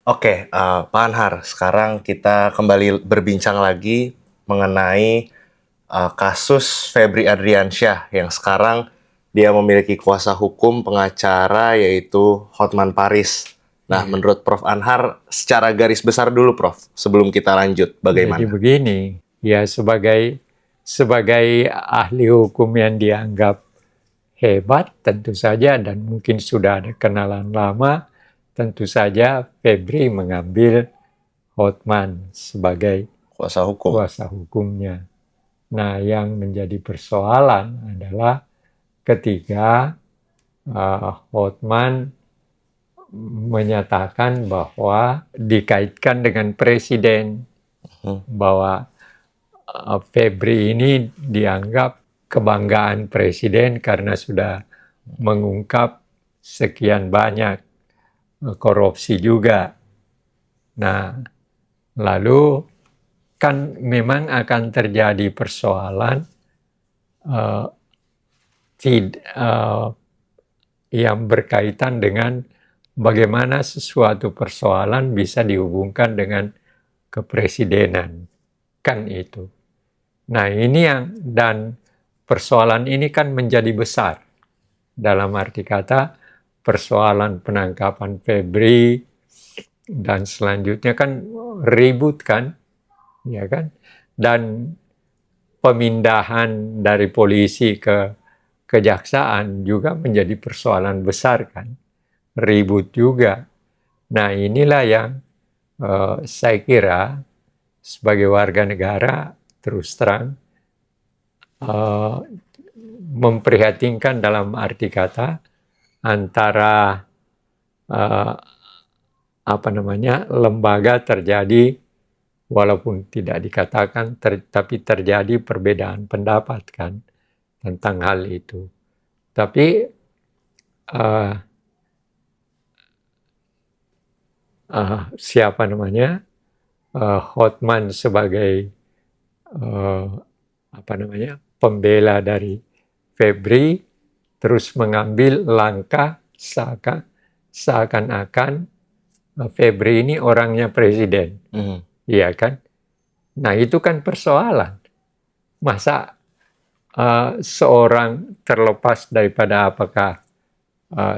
Oke, Pak Anhar, sekarang kita kembali berbincang lagi mengenai kasus Febri Adriansyah yang sekarang dia memiliki kuasa hukum pengacara yaitu Hotman Paris. Nah, Iya. menurut Prof. Anhar, secara garis besar dulu, Prof, sebelum kita lanjut, Jadi bagaimana? begini, ya sebagai ahli hukum yang dianggap hebat tentu saja dan mungkin sudah ada kenalan lama, tentu saja Febri mengambil Hotman sebagai Kuasa hukum. kuasa hukumnya. Nah, yang menjadi persoalan adalah ketika Hotman menyatakan bahwa dikaitkan dengan presiden, Hmm. bahwa Febri ini dianggap kebanggaan presiden karena sudah mengungkap sekian banyak korupsi juga. Nah, lalu kan memang akan terjadi persoalan uh, yang berkaitan dengan bagaimana sesuatu persoalan bisa dihubungkan dengan kepresidenan. Kan itu. Nah, ini dan persoalan ini kan menjadi besar. Dalam arti kata, persoalan penangkapan Febri dan selanjutnya kan ribut kan, ya kan? Dan pemindahan dari polisi ke kejaksaan juga menjadi persoalan besar kan, ribut juga. Nah, inilah yang saya kira sebagai warga negara terus terang memprihatinkan dalam arti kata antara lembaga terjadi walaupun tidak dikatakan tapi terjadi perbedaan pendapat kan tentang hal itu. Tapi siapa namanya Hotman sebagai pembela dari Febri terus mengambil langkah seakan-akan Febri ini orangnya presiden, iya kan? Nah, itu kan persoalan. Masa seorang terlepas daripada apakah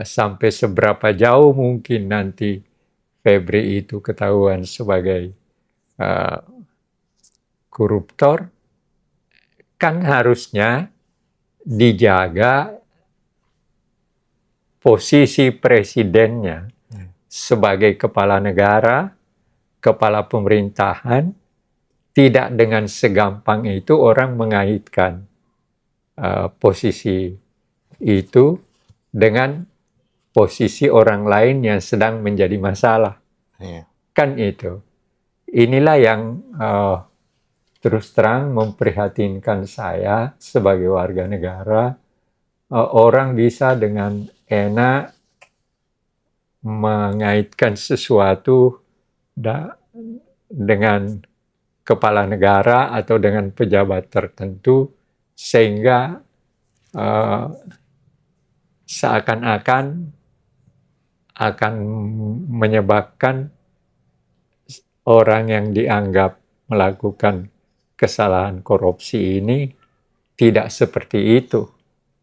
sampai seberapa jauh mungkin nanti Febri itu ketahuan sebagai koruptor, kan harusnya dijaga posisi presidennya sebagai kepala negara, kepala pemerintahan. Tidak dengan segampang itu orang mengaitkan posisi itu dengan posisi orang lain yang sedang menjadi masalah. Kan itu. Inilah yang terus terang memprihatinkan saya sebagai warga negara. Orang bisa dengan enak mengaitkan sesuatu dengan kepala negara atau dengan pejabat tertentu sehingga seakan-akan akan menyebabkan orang yang dianggap melakukan kesalahan korupsi ini tidak seperti itu.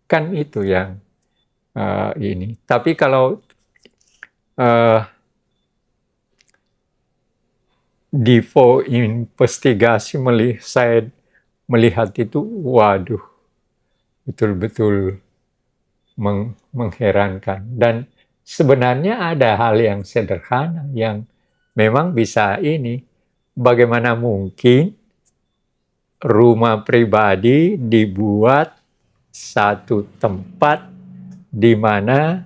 Kan itu yang ini. Tapi kalau Divo investigasi saya melihat itu, waduh, betul-betul mengherankan. Dan sebenarnya ada hal yang sederhana yang memang bisa ini. Bagaimana mungkin rumah pribadi dibuat satu tempat di mana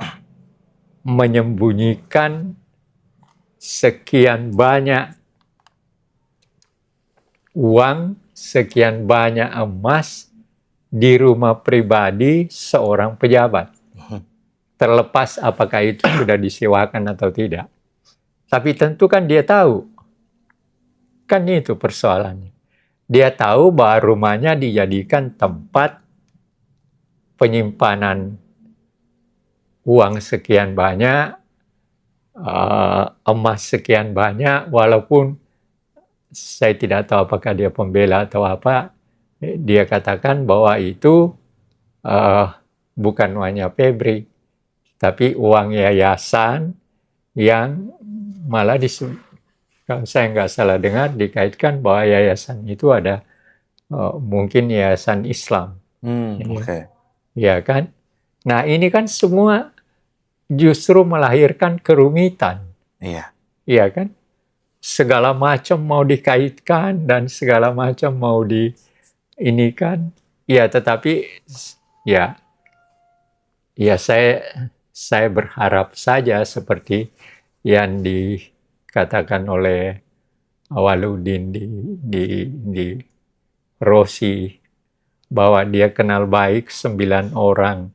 menyembunyikan sekian banyak uang, sekian banyak emas di rumah pribadi seorang pejabat. Terlepas apakah itu sudah disewakan atau tidak. Tapi tentu kan dia tahu. Kan itu persoalannya. Dia tahu bahwa rumahnya dijadikan tempat penyimpanan uang sekian banyak emas sekian banyak, walaupun saya tidak tahu apakah dia pembela atau apa, dia katakan bahwa itu eh, bukan uangnya Febri, tapi uang yayasan yang malah kalau saya nggak salah dengar dikaitkan bahwa yayasan itu ada mungkin yayasan Islam, Oke. ya kan? Nah ini kan semua justru melahirkan kerumitan, Iya. ya kan? Segala macam mau dikaitkan dan segala macam mau diinikan, ya tetapi ya ya saya berharap saja seperti yang dikatakan oleh Awaludin di Rossi, bahwa dia kenal baik 9 orang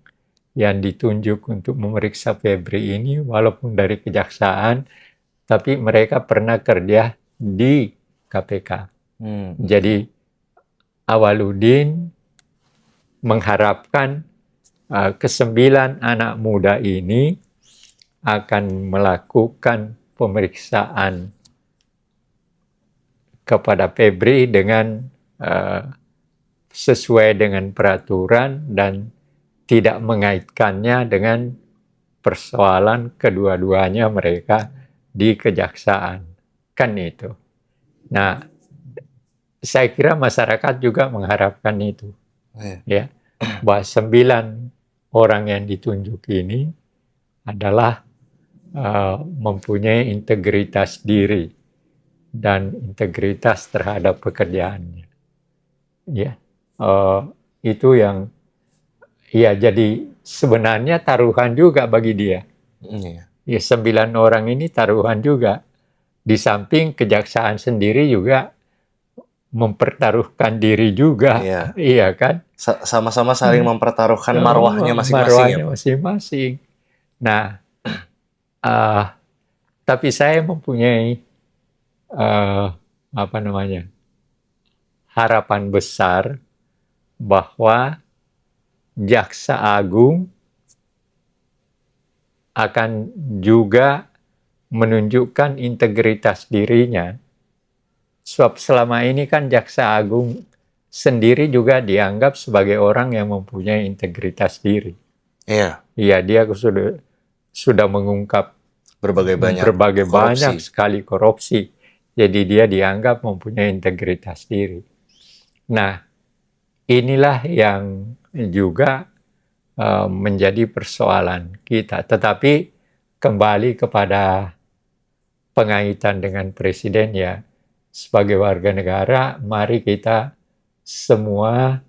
yang ditunjuk untuk memeriksa Febri ini, walaupun dari kejaksaan, tapi mereka pernah kerja di KPK. Jadi Awaludin mengharapkan ke-9 anak muda ini akan melakukan pemeriksaan kepada Febri dengan sesuai dengan peraturan dan tidak mengaitkannya dengan persoalan kedua-duanya mereka di kejaksaan. Kan itu. Nah, saya kira masyarakat juga mengharapkan itu. Ya, bahwa 9 orang yang ditunjuk ini adalah mempunyai integritas diri dan integritas terhadap pekerjaannya. Ya, itu yang ya jadi sebenarnya taruhan juga bagi dia. Ya 9 orang ini taruhan juga. Di samping kejaksaan sendiri juga mempertaruhkan diri juga, iya kan? Sama-sama saling mempertaruhkan marwahnya masing-masing. Marwahnya masing-masing. Nah, tapi saya mempunyai harapan besar bahwa Jaksa Agung akan juga menunjukkan integritas dirinya. Sebab selama ini kan Jaksa Agung sendiri juga dianggap sebagai orang yang mempunyai integritas diri. Iya. Iya, dia sudah mengungkap berbagai banyak sekali korupsi. Jadi dia dianggap mempunyai integritas diri. Nah, inilah yang juga menjadi persoalan kita. Tetapi kembali kepada pengaitan dengan presiden, ya, sebagai warga negara, mari kita semua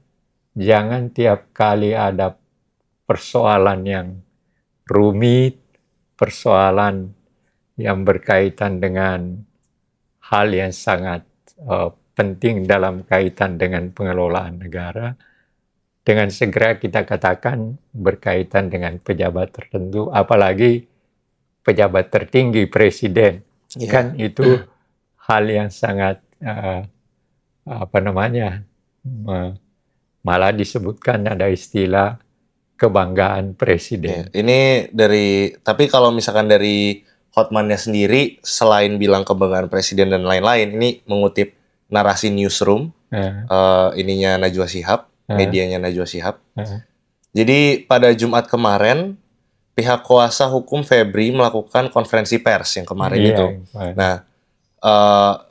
jangan tiap kali ada persoalan yang rumit, persoalan yang berkaitan dengan hal yang sangat penting dalam kaitan dengan pengelolaan negara, dengan segera kita katakan berkaitan dengan pejabat tertentu, apalagi pejabat tertinggi presiden, kan itu hal yang sangat malah disebutkan ada istilah kebanggaan presiden. Ini tapi kalau misalkan dari Hotman-nya sendiri, selain bilang kebanggaan presiden dan lain-lain, ini mengutip narasi newsroom, ininya Najwa Shihab, medianya Najwa Shihab. Jadi pada Jumat kemarin, pihak kuasa hukum Febri melakukan konferensi pers yang kemarin itu. Nah,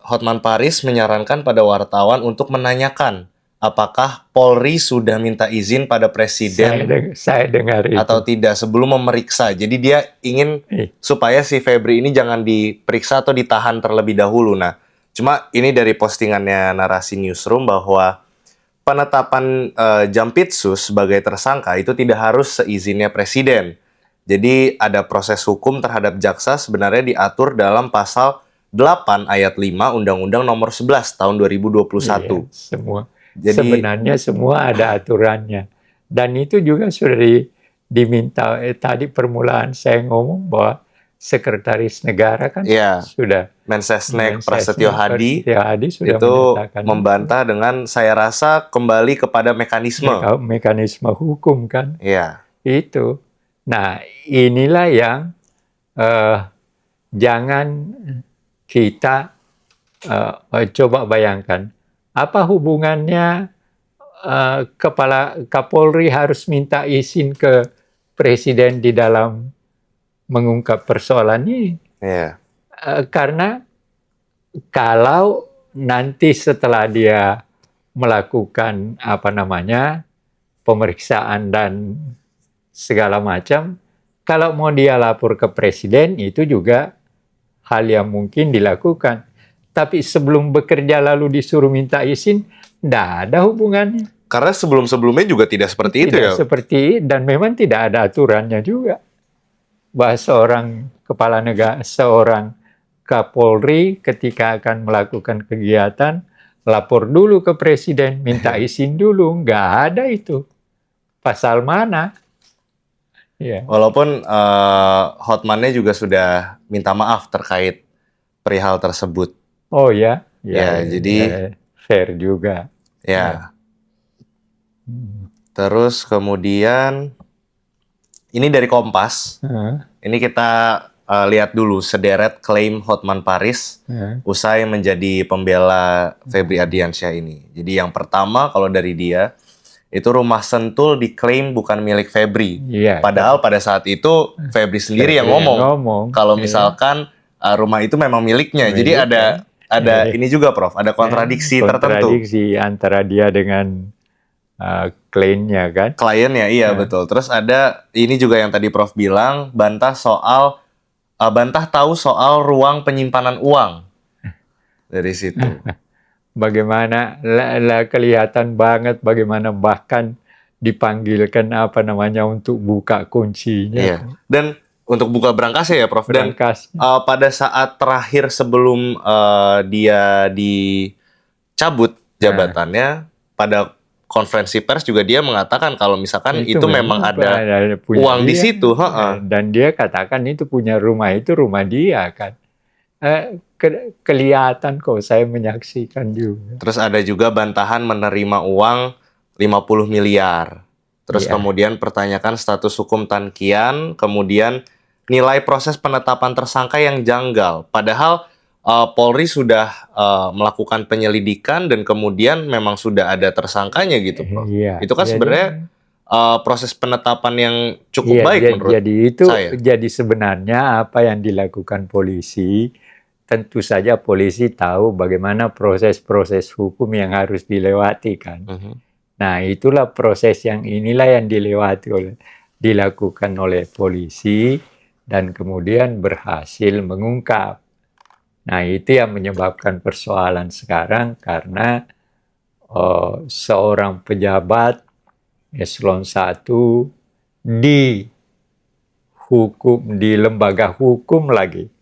Hotman Paris menyarankan pada wartawan untuk menanyakan apakah Polri sudah minta izin pada presiden saya dengar itu. Atau tidak sebelum memeriksa. Jadi dia ingin supaya si Febri ini jangan diperiksa atau ditahan terlebih dahulu. Nah, cuma ini dari postingannya narasi newsroom bahwa penetapan Jampitsus sebagai tersangka itu tidak harus seizinnya presiden. Jadi ada proses hukum terhadap jaksa sebenarnya diatur dalam pasal 8 ayat 5 Undang-Undang Nomor 11 tahun 2021. Semua. Jadi, sebenarnya semua ada aturannya. Dan itu juga sudah diminta tadi permulaan saya ngomong bahwa Sekretaris Negara kan sudah Mensesnek Prasetyo Hadi sudah itu membantah dengan saya rasa kembali kepada mekanisme hukum kan. Iya. Itu. Nah, inilah yang jangan kita coba bayangkan apa hubungannya kepala Kapolri harus minta izin ke presiden di dalam mengungkap persoalan ini. Iya. Karena kalau nanti setelah dia melakukan pemeriksaan dan segala macam, kalau mau dia lapor ke presiden itu juga hal yang mungkin dilakukan. Tapi sebelum bekerja lalu disuruh minta izin, tidak ada hubungannya. Karena sebelum-sebelumnya juga tidak seperti itu ya. Tidak seperti, dan memang tidak ada aturannya juga. Bahwa seorang kepala negara, seorang Kapolri ketika akan melakukan kegiatan, lapor dulu ke presiden, minta izin dulu. Nggak ada itu. Pasal mana? Ya. Walaupun Hotman-nya juga sudah minta maaf terkait perihal tersebut. Oh ya? Ya, jadi fair juga. Ya. Terus kemudian ini dari Kompas. Ini kita lihat dulu sederet klaim Hotman Paris usai menjadi pembela Febri Ardiansyah ini. Jadi yang pertama kalau dari dia, itu rumah Sentul diklaim bukan milik Febri. Iya, Padahal pada saat itu Febri sendiri yang ngomong. Kalau misalkan rumah itu memang miliknya. Jadi ada ini juga Prof, ada kontradiksi tertentu. Kontradiksi antara dia dengan kliennya kan? Kliennya, iya betul. Terus ada ini juga yang tadi Prof bilang, bantah tahu soal ruang penyimpanan uang dari situ. Bagaimana kelihatan banget bagaimana bahkan dipanggilkan untuk buka kuncinya. Iya. Dan untuk buka berangkasnya ya Prof. Dan pada saat terakhir sebelum dia dicabut jabatannya, pada konferensi pers juga dia mengatakan kalau misalkan itu memang ada uang di situ. Dan dia katakan itu punya rumah, itu rumah dia kan. Kelihatan kok, saya menyaksikan juga. Terus ada juga bantahan menerima uang 50 miliar. Terus kemudian pertanyakan status hukum Tan Kian, kemudian nilai proses penetapan tersangka yang janggal. Padahal Polri sudah melakukan penyelidikan dan kemudian memang sudah ada tersangkanya gitu, Prof. Itu kan sebenarnya proses penetapan yang cukup baik menurut saya. Jadi sebenarnya apa yang dilakukan polisi, tentu saja polisi tahu bagaimana proses-proses hukum yang harus dilewati kan. Nah, itulah proses yang inilah yang dilakukan oleh polisi dan kemudian berhasil mengungkap. Nah, itu yang menyebabkan persoalan sekarang karena seorang pejabat eselon 1 dihukum di lembaga hukum lagi.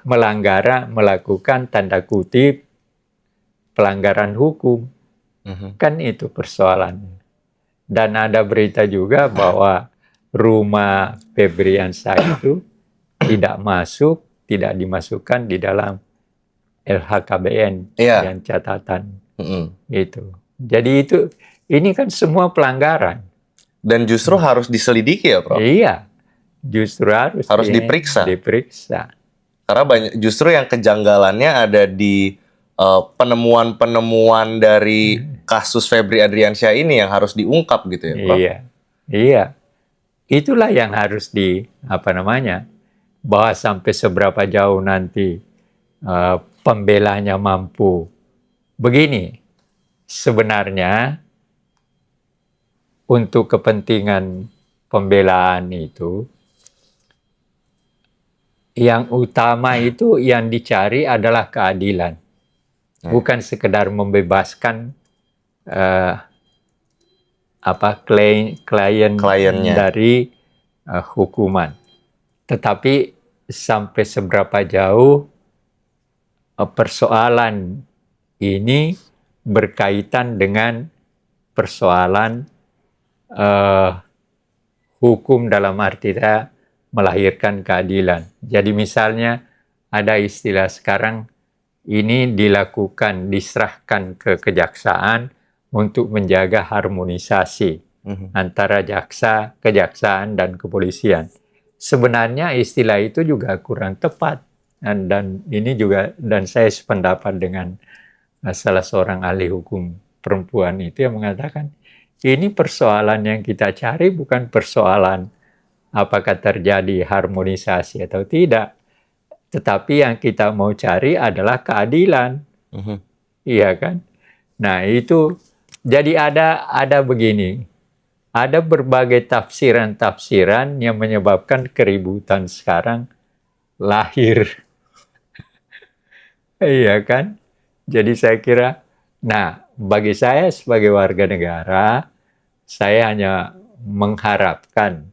Melakukan tanda kutip pelanggaran hukum. Kan itu persoalannya. Dan ada berita juga bahwa rumah Febri Ardiansyah itu tidak dimasukkan di dalam LHKBN yang catatan itu. Jadi ini kan semua pelanggaran. Dan justru harus diselidiki ya, Prof? Iya, justru harus diperiksa. Karena justru yang kejanggalannya ada di penemuan-penemuan dari kasus Febri Ardiansyah ini yang harus diungkap gitu ya, Prof? Iya. Itulah yang harus bahwa sampai seberapa jauh nanti pembelanya mampu. Begini, sebenarnya untuk kepentingan pembelaan itu, yang utama itu yang dicari adalah keadilan. Bukan sekedar membebaskan kliennya dari hukuman. Tetapi sampai seberapa jauh persoalan ini berkaitan dengan persoalan hukum dalam arti melahirkan keadilan. Jadi misalnya ada istilah sekarang ini diserahkan ke kejaksaan untuk menjaga harmonisasi antara kejaksaan dan kepolisian. Sebenarnya istilah itu juga kurang tepat. dan ini juga, dan saya sependapat dengan salah seorang ahli hukum perempuan itu yang mengatakan ini persoalan yang kita cari bukan persoalan apakah terjadi harmonisasi atau tidak, tetapi yang kita mau cari adalah keadilan. Iya kan? Nah, itu jadi ada begini. Ada berbagai tafsiran-tafsiran yang menyebabkan keributan sekarang lahir. Iya kan? Jadi saya kira, nah bagi saya sebagai warga negara, saya hanya mengharapkan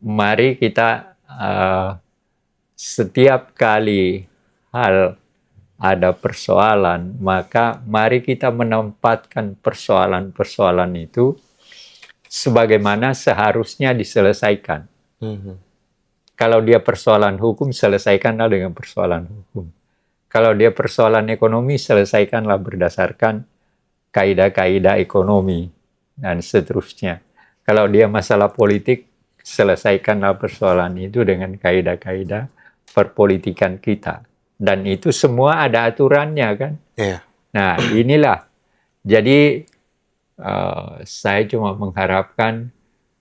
mari kita setiap kali hal ada persoalan, maka mari kita menempatkan persoalan-persoalan itu sebagaimana seharusnya diselesaikan. Kalau dia persoalan hukum, selesaikanlah dengan persoalan hukum. Kalau dia persoalan ekonomi, selesaikanlah berdasarkan kaidah-kaidah ekonomi dan seterusnya. Kalau dia masalah politik, selesaikanlah persoalan itu dengan kaidah-kaidah perpolitikan kita. Dan itu semua ada aturannya kan. Iya. Nah inilah. Jadi saya cuma mengharapkan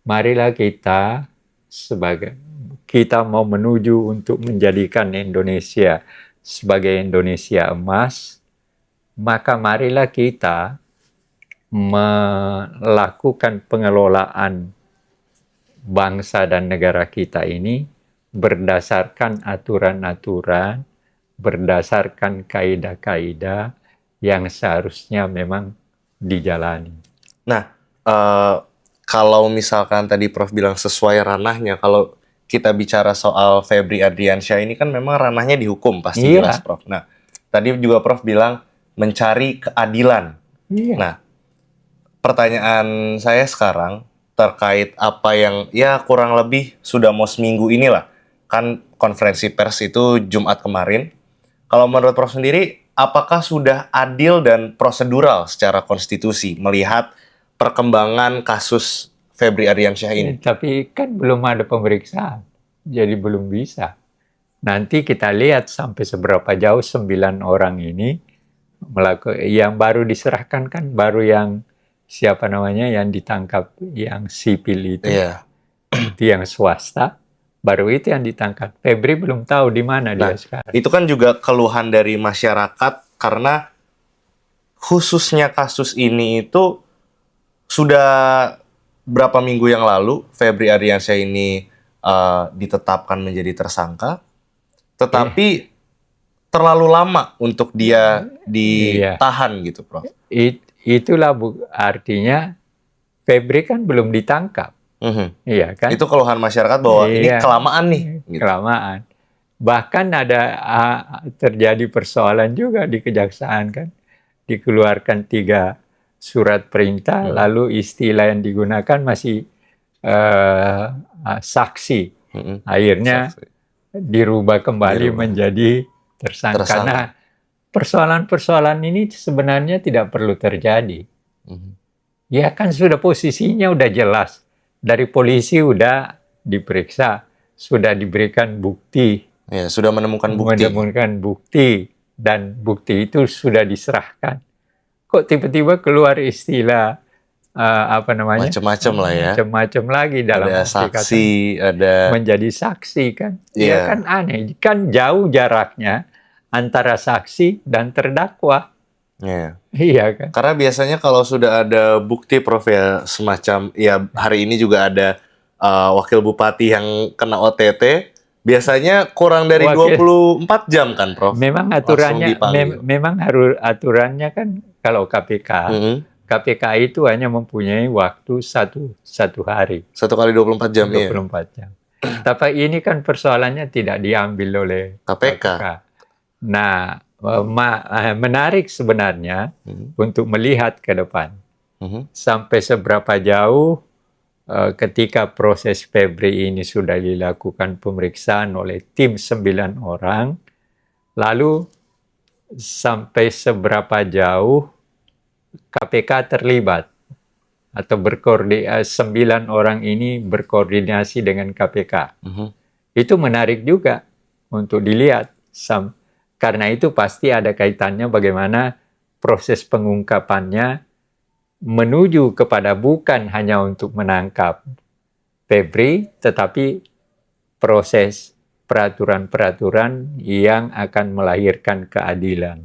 marilah kita mau menuju untuk menjadikan Indonesia sebagai Indonesia emas, maka marilah kita melakukan pengelolaan bangsa dan negara kita ini berdasarkan aturan-aturan, berdasarkan kaidah-kaidah yang seharusnya memang dijalani. Nah, kalau misalkan tadi Prof bilang sesuai ranahnya, kalau kita bicara soal Febri Adriansyah ini kan memang ranahnya dihukum, pasti jelas Prof. Nah, tadi juga Prof bilang mencari keadilan. Iya. Nah, pertanyaan saya sekarang terkait apa yang ya kurang lebih sudah mau seminggu inilah, kan konferensi pers itu Jumat kemarin. Kalau menurut Prof sendiri, apakah sudah adil dan prosedural secara konstitusi melihat perkembangan kasus Febri Adriansyah ini? Tapi kan belum ada pemeriksaan, jadi belum bisa. Nanti kita lihat sampai seberapa jauh 9 orang ini melakukan. Yang baru diserahkan kan baru yang siapa namanya yang ditangkap, yang sipil itu, itu yang swasta. Baru itu yang ditangkap. Febri belum tahu di mana dia sekarang. Itu kan juga keluhan dari masyarakat karena khususnya kasus ini itu sudah berapa minggu yang lalu Febri Adriansyah ini ditetapkan menjadi tersangka, tetapi terlalu lama untuk dia ditahan gitu, Prof. Itulah artinya Febri kan belum ditangkap. Iya kan? Itu keluhan masyarakat bahwa ini kelamaan nih. Gitu. Kelamaan. Bahkan ada terjadi persoalan juga di kejaksaan kan. Dikeluarkan 3 surat perintah, lalu istilah yang digunakan masih saksi. Akhirnya dirubah kembali menjadi tersangka. Karena persoalan-persoalan ini sebenarnya tidak perlu terjadi. Ya kan sudah posisinya udah jelas. Dari polisi udah diperiksa, sudah diberikan bukti. Ya, sudah menemukan bukti. Menemukan bukti, dan bukti itu sudah diserahkan. Kok tiba-tiba keluar istilah macam-macam lah ya. Macam-macam lagi dalam ada saksi, ada menjadi saksi kan. Ya kan aneh, kan jauh jaraknya antara saksi dan terdakwa. Iya kan. Karena biasanya kalau sudah ada bukti, Prof, ya semacam ya hari ini juga ada wakil bupati yang kena OTT, biasanya kurang dari 24 jam kan, Prof. Memang aturannya aturannya kan kalau KPK. KPK itu hanya mempunyai waktu satu hari. 1 kali 24 jam 24 jam. Tapi ini kan persoalannya tidak diambil oleh KPK. Nah, menarik sebenarnya untuk melihat ke depan. Sampai seberapa jauh ketika proses Febri ini sudah dilakukan pemeriksaan oleh tim 9 orang, lalu sampai seberapa jauh KPK terlibat atau 9 orang ini berkoordinasi dengan KPK. Itu menarik juga. untuk dilihat. Karena itu pasti ada kaitannya bagaimana proses pengungkapannya menuju kepada bukan hanya untuk menangkap Febri, tetapi proses peraturan-peraturan yang akan melahirkan keadilan.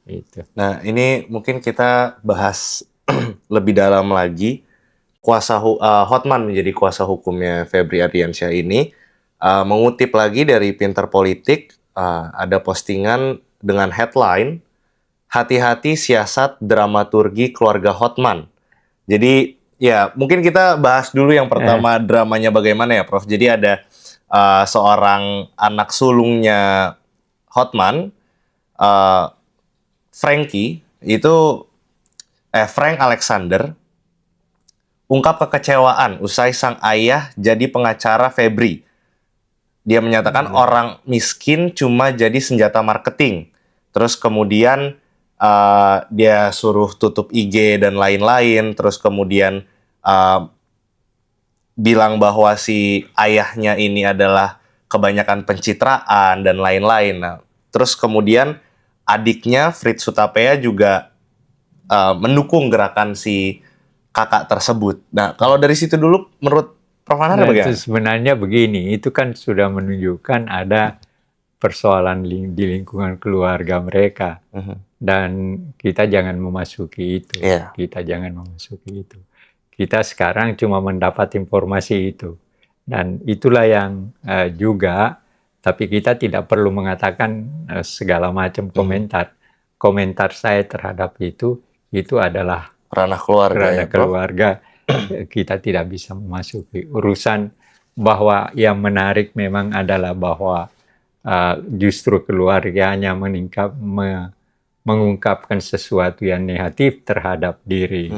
Itu. Nah, ini mungkin kita bahas lebih dalam lagi. Hotman menjadi kuasa hukumnya Febri Ardiansyah ini mengutip lagi dari Pinter Politik, ada postingan dengan headline "Hati-hati siasat dramaturgi keluarga Hotman". Jadi ya mungkin kita bahas dulu yang pertama dramanya bagaimana ya, Prof. Jadi ada seorang anak sulungnya Hotman, Frank Alexander, ungkap kekecewaan usai sang ayah jadi pengacara Febri. Dia menyatakan orang miskin cuma jadi senjata marketing. Terus kemudian dia suruh tutup IG dan lain-lain. Terus kemudian bilang bahwa si ayahnya ini adalah kebanyakan pencitraan dan lain-lain. Nah, terus kemudian adiknya Fritz Hutapea juga mendukung gerakan si kakak tersebut. Nah, kalau dari situ dulu menurut Prof. Anar bagaimana? Itu sebenarnya begini, itu kan sudah menunjukkan ada persoalan di lingkungan keluarga mereka. Dan kita jangan memasuki itu. Kita jangan memasuki itu. Kita sekarang cuma mendapat informasi itu. Dan itulah yang juga, tapi kita tidak perlu mengatakan segala macam komentar. Komentar saya terhadap itu adalah ranah keluarga. Ranah keluarga. Kita tidak bisa memasuki urusan. Bahwa yang menarik memang adalah bahwa justru keluarganya mengungkapkan sesuatu yang negatif terhadap diri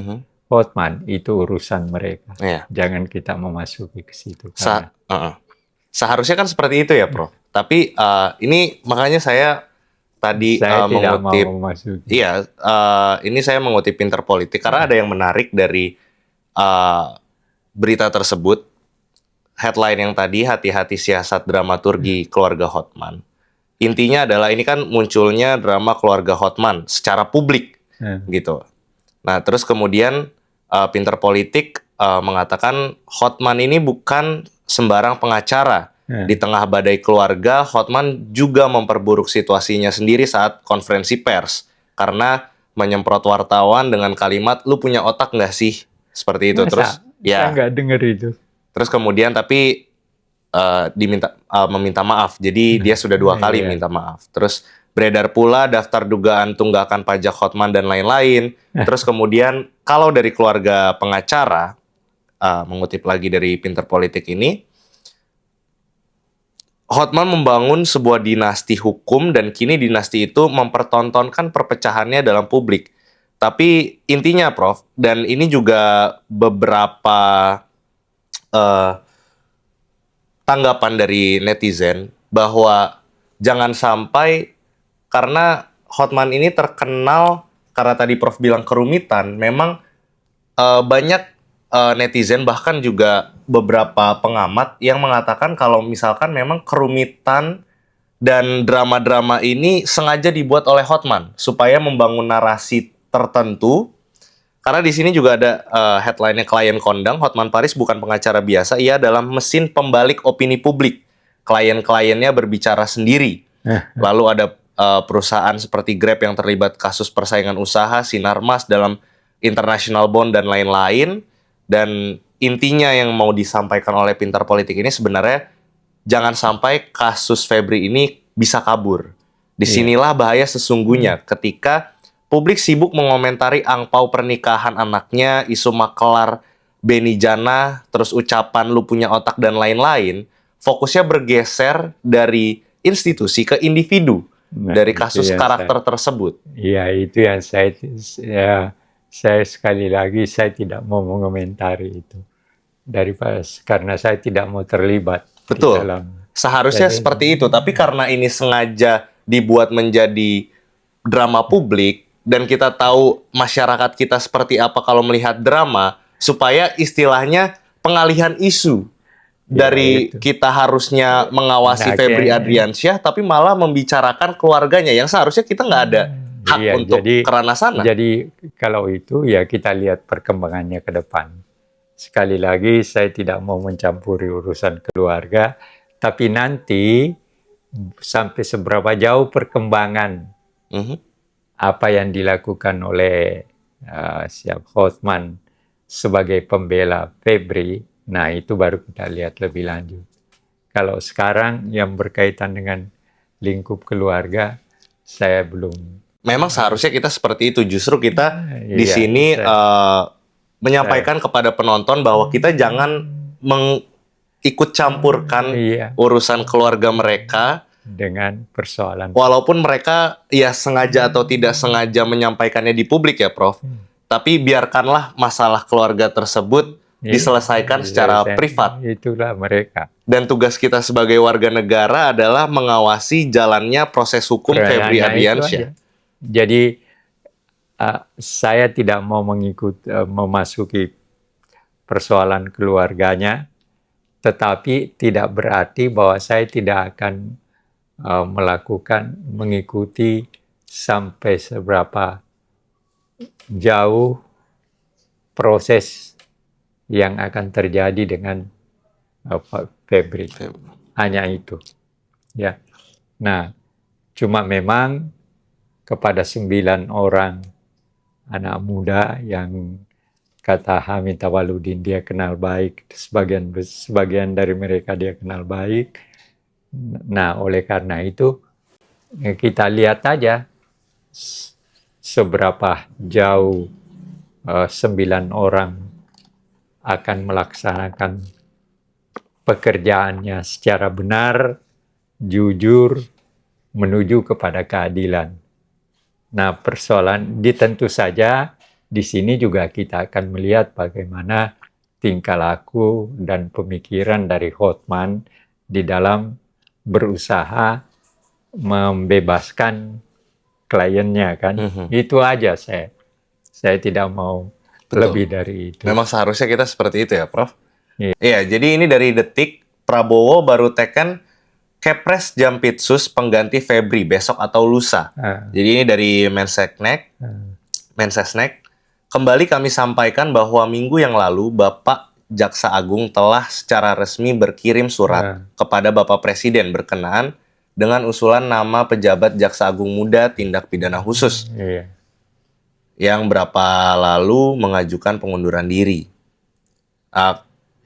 Hotman, itu urusan mereka. Jangan kita memasuki ke situ. Seharusnya kan seperti itu ya, Prof. Tapi ini makanya saya tadi tidak mengutip, mau memasuki. Iya, ini saya mengutip Pinter Politik karena ada yang menarik dari berita tersebut. Headline yang tadi, hati-hati siasat dramaturgi keluarga Hotman. Intinya adalah ini kan munculnya drama keluarga Hotman secara publik, gitu. Nah, terus kemudian Pinter Politik mengatakan Hotman ini bukan sembarang pengacara. Di tengah badai keluarga, Hotman juga memperburuk situasinya sendiri saat konferensi pers karena menyemprot wartawan dengan kalimat, "Lu punya otak nggak sih?" Seperti itu. Terus saya nggak dengar itu. Terus kemudian tapi meminta maaf. Jadi dia sudah 2 kali minta maaf. Terus beredar pula daftar dugaan tunggakan pajak Hotman dan lain-lain. Terus kemudian kalau dari keluarga pengacara, mengutip lagi dari Pinter Politik ini, Hotman membangun sebuah dinasti hukum dan kini dinasti itu mempertontonkan perpecahannya dalam publik. Tapi intinya, Prof, dan ini juga beberapa tanggapan dari netizen bahwa jangan sampai karena Hotman ini terkenal karena tadi Prof bilang kerumitan, memang banyak netizen bahkan juga beberapa pengamat yang mengatakan kalau misalkan memang kerumitan dan drama-drama ini sengaja dibuat oleh Hotman supaya membangun narasi tertentu. Karena di sini juga ada headline-nya klien kondang, Hotman Paris bukan pengacara biasa, ia adalah mesin pembalik opini publik. Klien-kliennya berbicara sendiri. Lalu ada perusahaan seperti Grab yang terlibat kasus persaingan usaha, Sinarmas dalam international bond dan lain-lain. Dan intinya yang mau disampaikan oleh Pinter Politik ini sebenarnya jangan sampai kasus Febri ini bisa kabur. Disinilah bahaya sesungguhnya ketika publik sibuk mengomentari angpau pernikahan anaknya, isu makelar Beni Jana, terus ucapan lu punya otak dan lain-lain. Fokusnya bergeser dari institusi ke individu, dari kasus karakter tersebut. Iya, itu yang saya sekali lagi saya tidak mau mengomentari itu. Karena saya tidak mau terlibat. Betul. Seharusnya seperti itu, tapi karena ini sengaja dibuat menjadi drama publik, dan kita tahu masyarakat kita seperti apa kalau melihat drama, supaya istilahnya pengalihan isu. dari itu. kita harusnya mengawasi Nah, Febri kayaknya- Adriansyah, tapi malah membicarakan keluarganya yang seharusnya kita nggak ada hak Iya, untuk kerana sana. Jadi kalau itu ya kita lihat perkembangannya ke depan. Sekali lagi saya tidak mau mencampuri urusan keluarga, tapi nanti sampai seberapa jauh perkembangan Mhm. apa yang dilakukan oleh Hotman sebagai pembela Febri, nah itu baru kita lihat lebih lanjut. Kalau sekarang yang berkaitan dengan lingkup keluarga, saya belum. Memang seharusnya kita seperti itu. Justru kita di Iya, sini menyampaikan kepada penonton bahwa kita jangan ikut campurkan iya, urusan keluarga mereka, dengan persoalan. walaupun mereka ya sengaja atau tidak sengaja menyampaikannya di publik ya, Prof. Tapi biarkanlah masalah keluarga tersebut diselesaikan secara privat. Itulah mereka. Dan tugas kita sebagai warga negara adalah mengawasi jalannya proses hukum Febri Hanya itu Adriansyah. aja. Jadi saya tidak mau memasuki persoalan keluarganya, tetapi tidak berarti bahwa saya tidak akan mengikuti sampai seberapa jauh proses yang akan terjadi dengan Febri. Hanya itu. Ya. Nah, cuma memang kepada 9 orang anak muda yang kata Hamid Awaludin dia kenal baik, sebagian dari mereka dia kenal baik. Nah, oleh karena itu kita lihat aja seberapa jauh 9 orang akan melaksanakan pekerjaannya secara benar, jujur, menuju kepada keadilan. Nah, persoalan tentu saja di sini juga kita akan melihat bagaimana tingkah laku dan pemikiran dari Hotman di dalam berusaha membebaskan kliennya kan. Itu aja saya tidak mau lebih dari itu. Memang seharusnya kita seperti itu ya, Prof. Iya. Iya, jadi ini dari Detik, Prabowo baru teken Kepres Jampitsus pengganti Febri besok atau lusa. Jadi ini dari Mensesnek. Kembali kami sampaikan bahwa minggu yang lalu Bapak Jaksa Agung telah secara resmi berkirim surat kepada Bapak Presiden berkenaan dengan usulan nama pejabat Jaksa Agung Muda Tindak Pidana Khusus. Iya. Yang berapa lalu mengajukan pengunduran diri.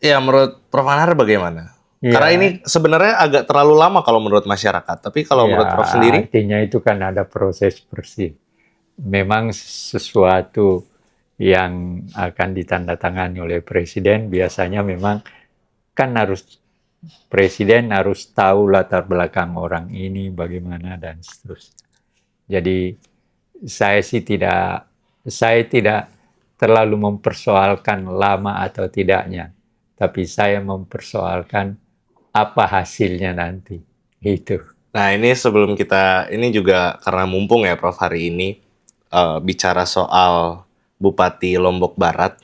Ya, menurut Prof. Anhar bagaimana? Ya. Karena ini sebenarnya agak terlalu lama kalau menurut masyarakat. Tapi kalau menurut Prof sendiri? Artinya itu kan ada proses bersih. Memang sesuatu yang akan ditandatangani oleh Presiden biasanya memang kan Presiden harus tahu latar belakang orang ini bagaimana dan seterusnya. Jadi saya tidak terlalu mempersoalkan lama atau tidaknya, tapi saya mempersoalkan apa hasilnya nanti. Itu. Nah, ini sebelum ini juga karena mumpung ya Prof hari ini bicara soal Bupati Lombok Barat.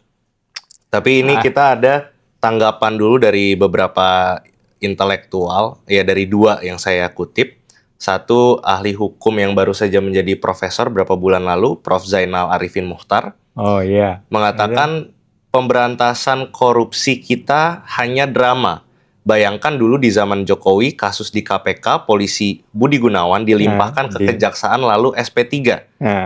Tapi ini kita ada tanggapan dulu dari beberapa intelektual, ya dari 2 yang saya kutip. Satu, ahli hukum yang baru saja menjadi profesor beberapa bulan lalu, Prof. Zainal Arifin Muchtar. Oh iya. Mengatakan pemberantasan korupsi kita hanya drama. Bayangkan dulu di zaman Jokowi, kasus di KPK, polisi Budi Gunawan dilimpahkan ke Kejaksaan lalu SP3.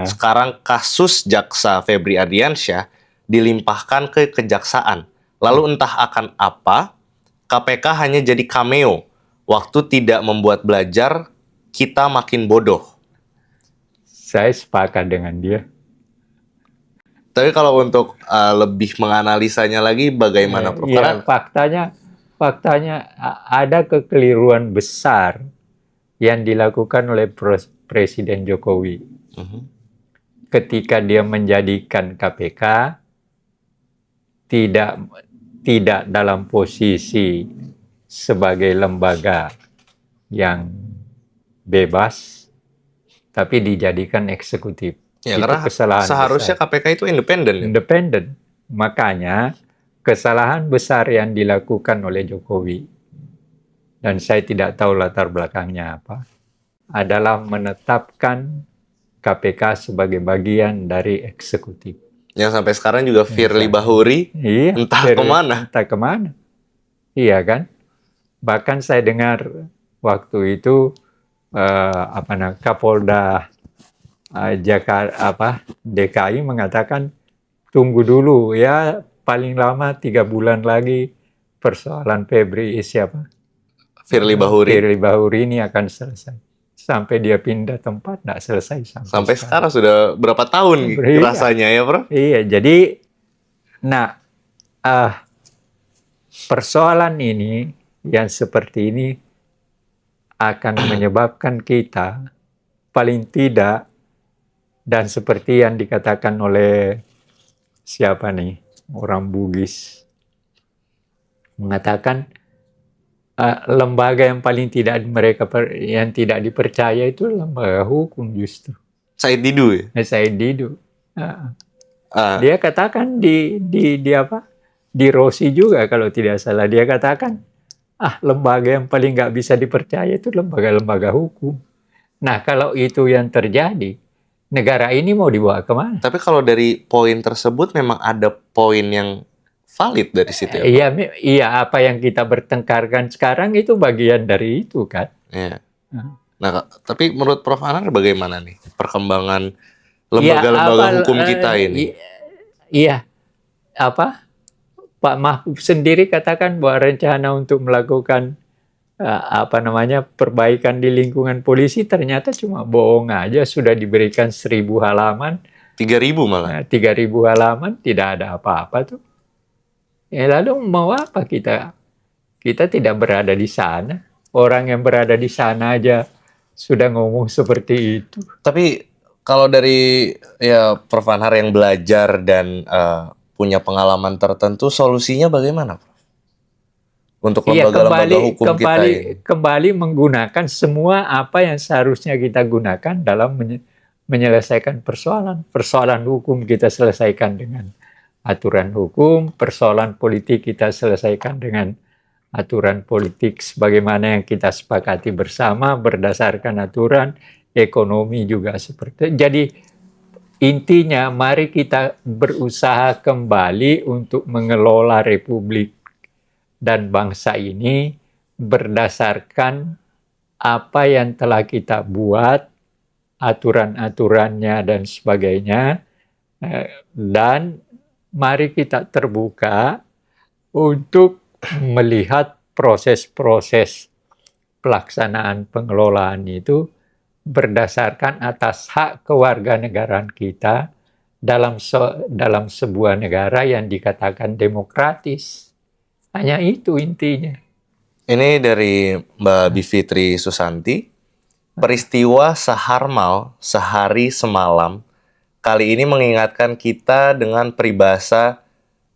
Sekarang kasus Jaksa Febri Adriansyah dilimpahkan ke Kejaksaan. Lalu entah akan apa, KPK hanya jadi cameo. Waktu tidak membuat belajar, kita makin bodoh. Saya sepakat dengan dia. Tapi kalau untuk lebih menganalisanya lagi, bagaimana Prof? Ya, faktanya ada kekeliruan besar yang dilakukan oleh Presiden Jokowi ketika dia menjadikan KPK tidak dalam posisi sebagai lembaga yang bebas, tapi dijadikan eksekutif. Ya, itu karena kesalahan seharusnya besar. KPK itu independen. Independen. Makanya kesalahan besar yang dilakukan oleh Jokowi, dan saya tidak tahu latar belakangnya apa, adalah menetapkan KPK sebagai bagian dari eksekutif. Yang sampai sekarang juga Firly Misalnya. Bahuri Iya, entah kemana. Entah kemana. Iya kan? Bahkan saya dengar waktu itu Kapolda Jakarta DKI mengatakan tunggu dulu ya, paling lama 3 bulan lagi persoalan Firly Bahuri. Firly Bahuri ini akan selesai. Sampai dia pindah tempat nggak selesai Sampai sekarang sudah berapa tahun rasanya ya, Prof? Iya, jadi persoalan ini yang seperti ini akan menyebabkan kita paling tidak, dan seperti yang dikatakan oleh siapa nih, orang Bugis, mengatakan lembaga yang paling tidak yang tidak dipercaya itu lembaga hukum justru. Said Didu ya? Said Didu. Dia katakan di Rossi juga kalau tidak salah, dia katakan lembaga yang paling nggak bisa dipercaya itu lembaga-lembaga hukum. Nah, kalau itu yang terjadi, negara ini mau dibawa kemana? Tapi kalau dari poin tersebut memang ada poin yang valid dari situ ya? Iya, apa yang kita bertengkarkan sekarang itu bagian dari itu kan. Iya. Nah, tapi menurut Prof. Anar bagaimana nih perkembangan lembaga-lembaga hukum kita ini? Iya, Pak Mahfud sendiri katakan bahwa rencana untuk melakukan perbaikan di lingkungan polisi ternyata cuma bohong aja, sudah diberikan 1.000 halaman. 3.000 malah. 3.000 halaman tidak ada apa-apa tuh. Ya lalu mau apa kita? Kita tidak berada di sana. Orang yang berada di sana aja sudah ngomong seperti itu. Tapi kalau dari Prof. Anar yang belajar dan punya pengalaman tertentu, solusinya bagaimana, Prof? Untuk lembaga-lembaga hukum kita ini. Kembali menggunakan semua apa yang seharusnya kita gunakan dalam menyelesaikan persoalan. Persoalan hukum kita selesaikan dengan aturan hukum, persoalan politik kita selesaikan dengan aturan politik sebagaimana yang kita sepakati bersama berdasarkan aturan, ekonomi juga seperti itu. Jadi intinya mari kita berusaha kembali untuk mengelola republik dan bangsa ini berdasarkan apa yang telah kita buat, aturan-aturannya dan sebagainya, dan mari kita terbuka untuk melihat proses-proses pelaksanaan pengelolaan itu berdasarkan atas hak kewarganegaraan kita dalam sebuah negara yang dikatakan demokratis. Hanya itu intinya. Ini dari Mbak Bivitri Susanti. Peristiwa Saharmal sehari semalam kali ini mengingatkan kita dengan peribahasa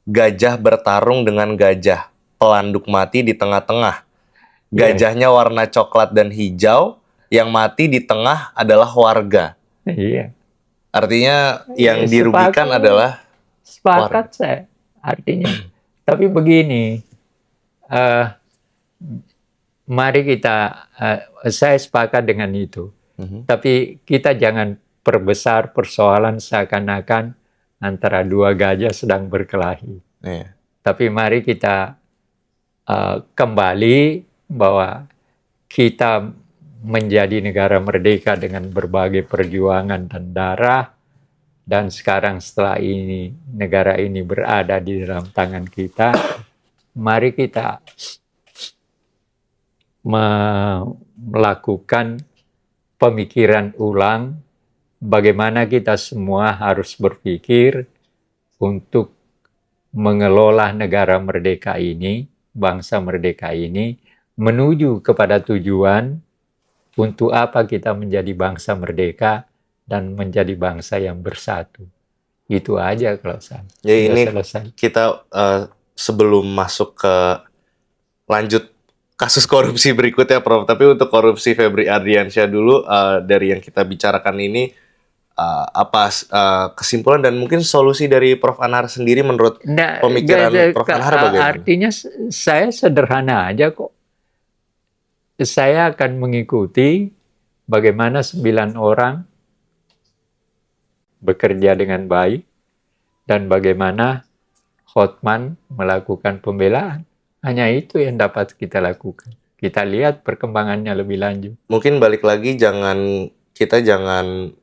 gajah bertarung dengan gajah, pelanduk mati di tengah-tengah. Gajahnya warna coklat dan hijau, yang mati di tengah adalah warga. Iya. Artinya yang dirugikan adalah sepakat saya artinya. Tapi begini, mari kita, saya sepakat dengan itu. Tapi kita jangan perbesar persoalan seakan-akan antara dua gajah sedang berkelahi. Tapi mari kita kembali bahwa kita menjadi negara merdeka dengan berbagai perjuangan dan darah, dan sekarang setelah ini negara ini berada di dalam tangan kita, mari kita melakukan pemikiran ulang bagaimana kita semua harus berpikir untuk mengelola negara merdeka ini, bangsa merdeka ini, menuju kepada tujuan untuk apa kita menjadi bangsa merdeka dan menjadi bangsa yang bersatu. Itu aja kalau saya. Ya ini selesai. Kita sebelum masuk ke lanjut kasus korupsi berikutnya, Prof. Tapi untuk korupsi Febri Ardiansyah dulu, dari yang kita bicarakan ini, kesimpulan dan mungkin solusi dari Prof. Anhar sendiri menurut Nah, pemikiran Prof. Anhar bagaimana? artinya saya sederhana aja kok. Saya akan mengikuti bagaimana 9 orang bekerja dengan baik dan bagaimana Hotman melakukan pembelaan. Hanya itu yang dapat kita lakukan. Kita lihat perkembangannya lebih lanjut. Mungkin balik lagi kita jangan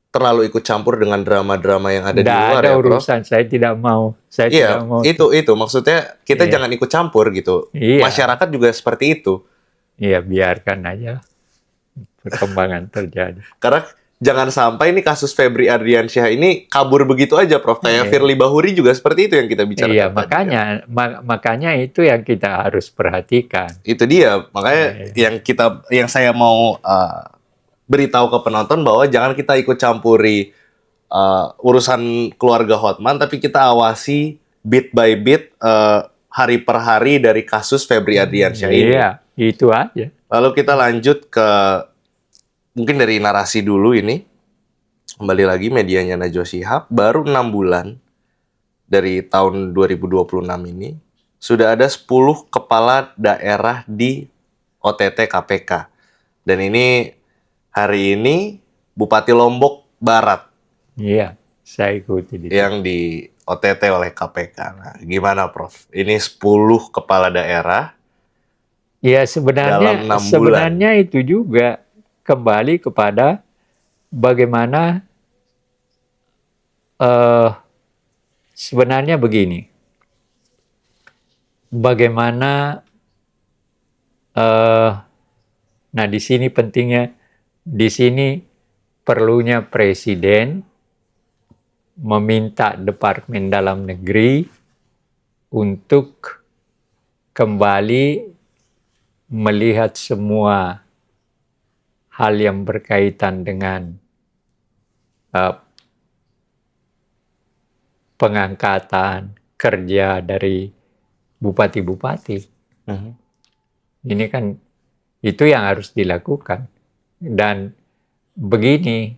terlalu ikut campur dengan drama-drama yang ada di Tidak luar ada ya, Prof. urusan, saya tidak mau. Saya Iya, tidak mau. itu maksudnya kita Iya. jangan ikut campur gitu. Iya. Masyarakat juga seperti itu. Iya, biarkan aja perkembangan terjadi. Karena jangan sampai nih kasus Febri Adriansyah ini kabur begitu aja, Prof. Kayak Iya. Firly Bahuri juga seperti itu yang kita bicarakan Iya, tadi, makanya kan. makanya itu yang kita harus perhatikan. Itu dia, makanya yang saya mau beritahu ke penonton bahwa jangan kita ikut campuri urusan keluarga Hotman, tapi kita awasi bit by bit, hari per hari dari kasus Febri Adriansyah ini. Iya, itu aja. Lalu kita lanjut ke mungkin dari narasi dulu ini. Kembali lagi medianya Najwa Shihab, baru 6 bulan dari tahun 2026 ini sudah ada 10 kepala daerah di OTT KPK. Dan ini hari ini Bupati Lombok Barat Iya, saya ikuti di yang di OTT oleh KPK. Nah, gimana Prof? Ini 10 kepala daerah. Ya Dalam 6 sebenarnya itu juga kembali kepada bagaimana sebenarnya begini. Bagaimana nah di sini pentingnya, di sini perlunya presiden meminta Departemen Dalam Negeri untuk kembali melihat semua hal yang berkaitan dengan pengangkatan kerja dari bupati-bupati. Ini kan itu yang harus dilakukan. Dan begini,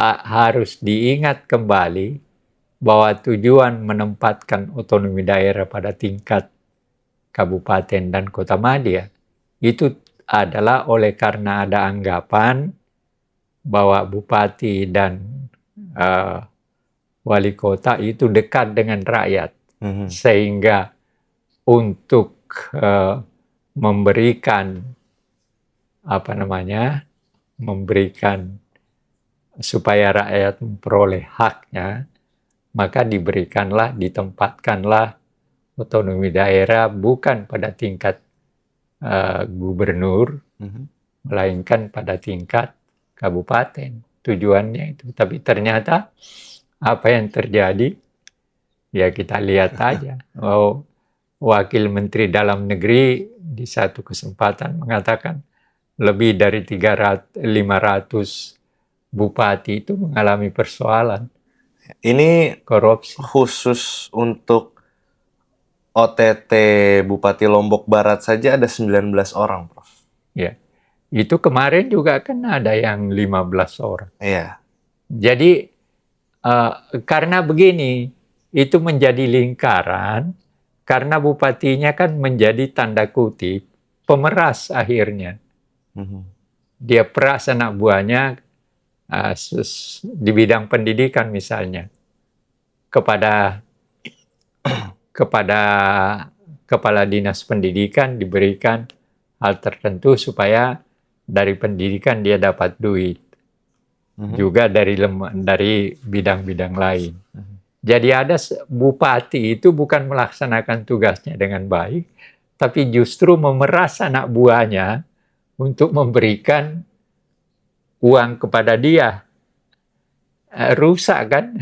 harus diingat kembali bahwa tujuan menempatkan otonomi daerah pada tingkat kabupaten dan kota madya itu adalah oleh karena ada anggapan bahwa bupati dan wali kota itu dekat dengan rakyat, sehingga untuk memberikan memberikan supaya rakyat memperoleh haknya, maka ditempatkanlah otonomi daerah bukan pada tingkat gubernur, melainkan pada tingkat kabupaten. Tujuannya itu. Tapi ternyata apa yang terjadi, ya kita lihat aja. Wakil Menteri Dalam Negeri di satu kesempatan mengatakan lebih dari 500 bupati itu mengalami persoalan. Ini korupsi. Khusus untuk OTT Bupati Lombok Barat saja ada 19 orang, Prof. Ya. Itu kemarin juga kan ada yang 15 orang. Iya. Jadi karena begini, itu menjadi lingkaran, karena bupatinya kan menjadi tanda kutip pemeras akhirnya. Dia peras anak buahnya di bidang pendidikan misalnya kepada kepala dinas pendidikan diberikan hal tertentu supaya dari pendidikan dia dapat duit, juga dari bidang-bidang lain. Jadi ada bupati itu bukan melaksanakan tugasnya dengan baik, tapi justru memeras anak buahnya untuk memberikan uang kepada dia. Rusak kan?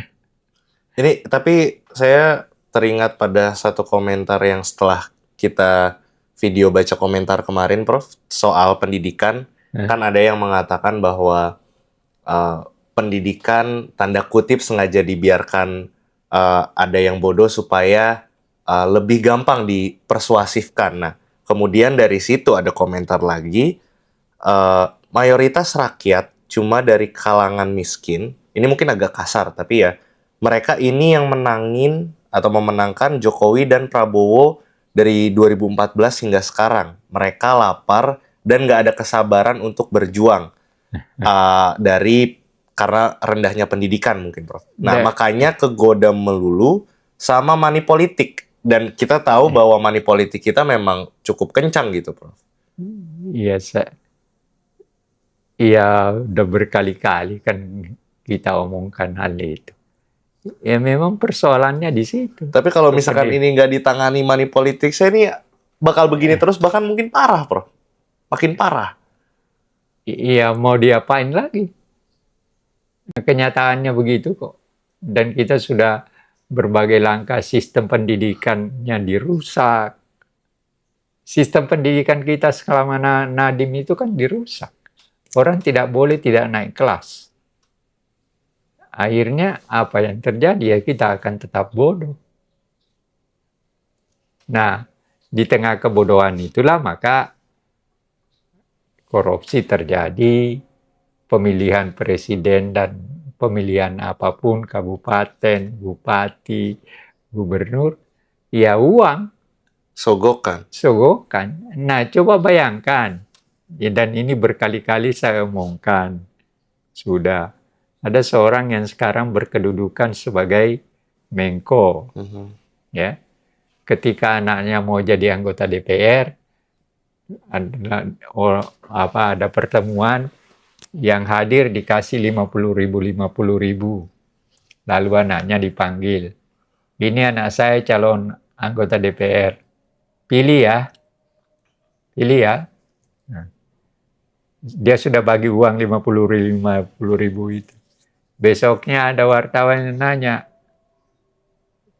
Ini tapi saya teringat pada satu komentar yang setelah kita video baca komentar kemarin, Prof, soal pendidikan. Kan ada yang mengatakan bahwa pendidikan tanda kutip sengaja dibiarkan ada yang bodoh supaya lebih gampang dipersuasifkan. Nah, kemudian dari situ ada komentar lagi, mayoritas rakyat cuma dari kalangan miskin. Ini mungkin agak kasar, tapi ya mereka ini yang menangin atau memenangkan Jokowi dan Prabowo dari 2014 hingga sekarang. Mereka lapar dan nggak ada kesabaran untuk berjuang dari karena rendahnya pendidikan mungkin, Prof. Nah, makanya kegoda melulu sama money politik. Dan kita tahu bahwa money politik kita memang cukup kencang gitu, Prof. Iya, iya udah berkali-kali kan kita omongkan hal itu. Ya memang persoalannya di situ. Tapi kalau misalkan ini nggak ditangani money politik, saya ini bakal begini terus, bahkan mungkin parah, Prof. Makin parah. Iya, mau diapain lagi? Kenyataannya begitu kok. Dan kita sudah berbagai langkah, sistem pendidikannya dirusak. Sistem pendidikan kita selama Nadiem itu kan dirusak. Orang tidak boleh tidak naik kelas. Akhirnya apa yang terjadi ya kita akan tetap bodoh. Nah, di tengah kebodohan itulah maka korupsi terjadi, pemilihan presiden dan pemilihan apapun, kabupaten, bupati, gubernur, ya uang. Sogokan. Nah, coba bayangkan, ya, dan ini berkali-kali saya omongkan, sudah ada seorang yang sekarang berkedudukan sebagai Menko, ya. Ketika anaknya mau jadi anggota DPR, ada pertemuan yang hadir dikasih 50.000. Lalu anaknya dipanggil. Ini anak saya calon anggota DPR. Pilih ya. Nah, dia sudah bagi uang 50.000 itu. Besoknya ada wartawan yang nanya,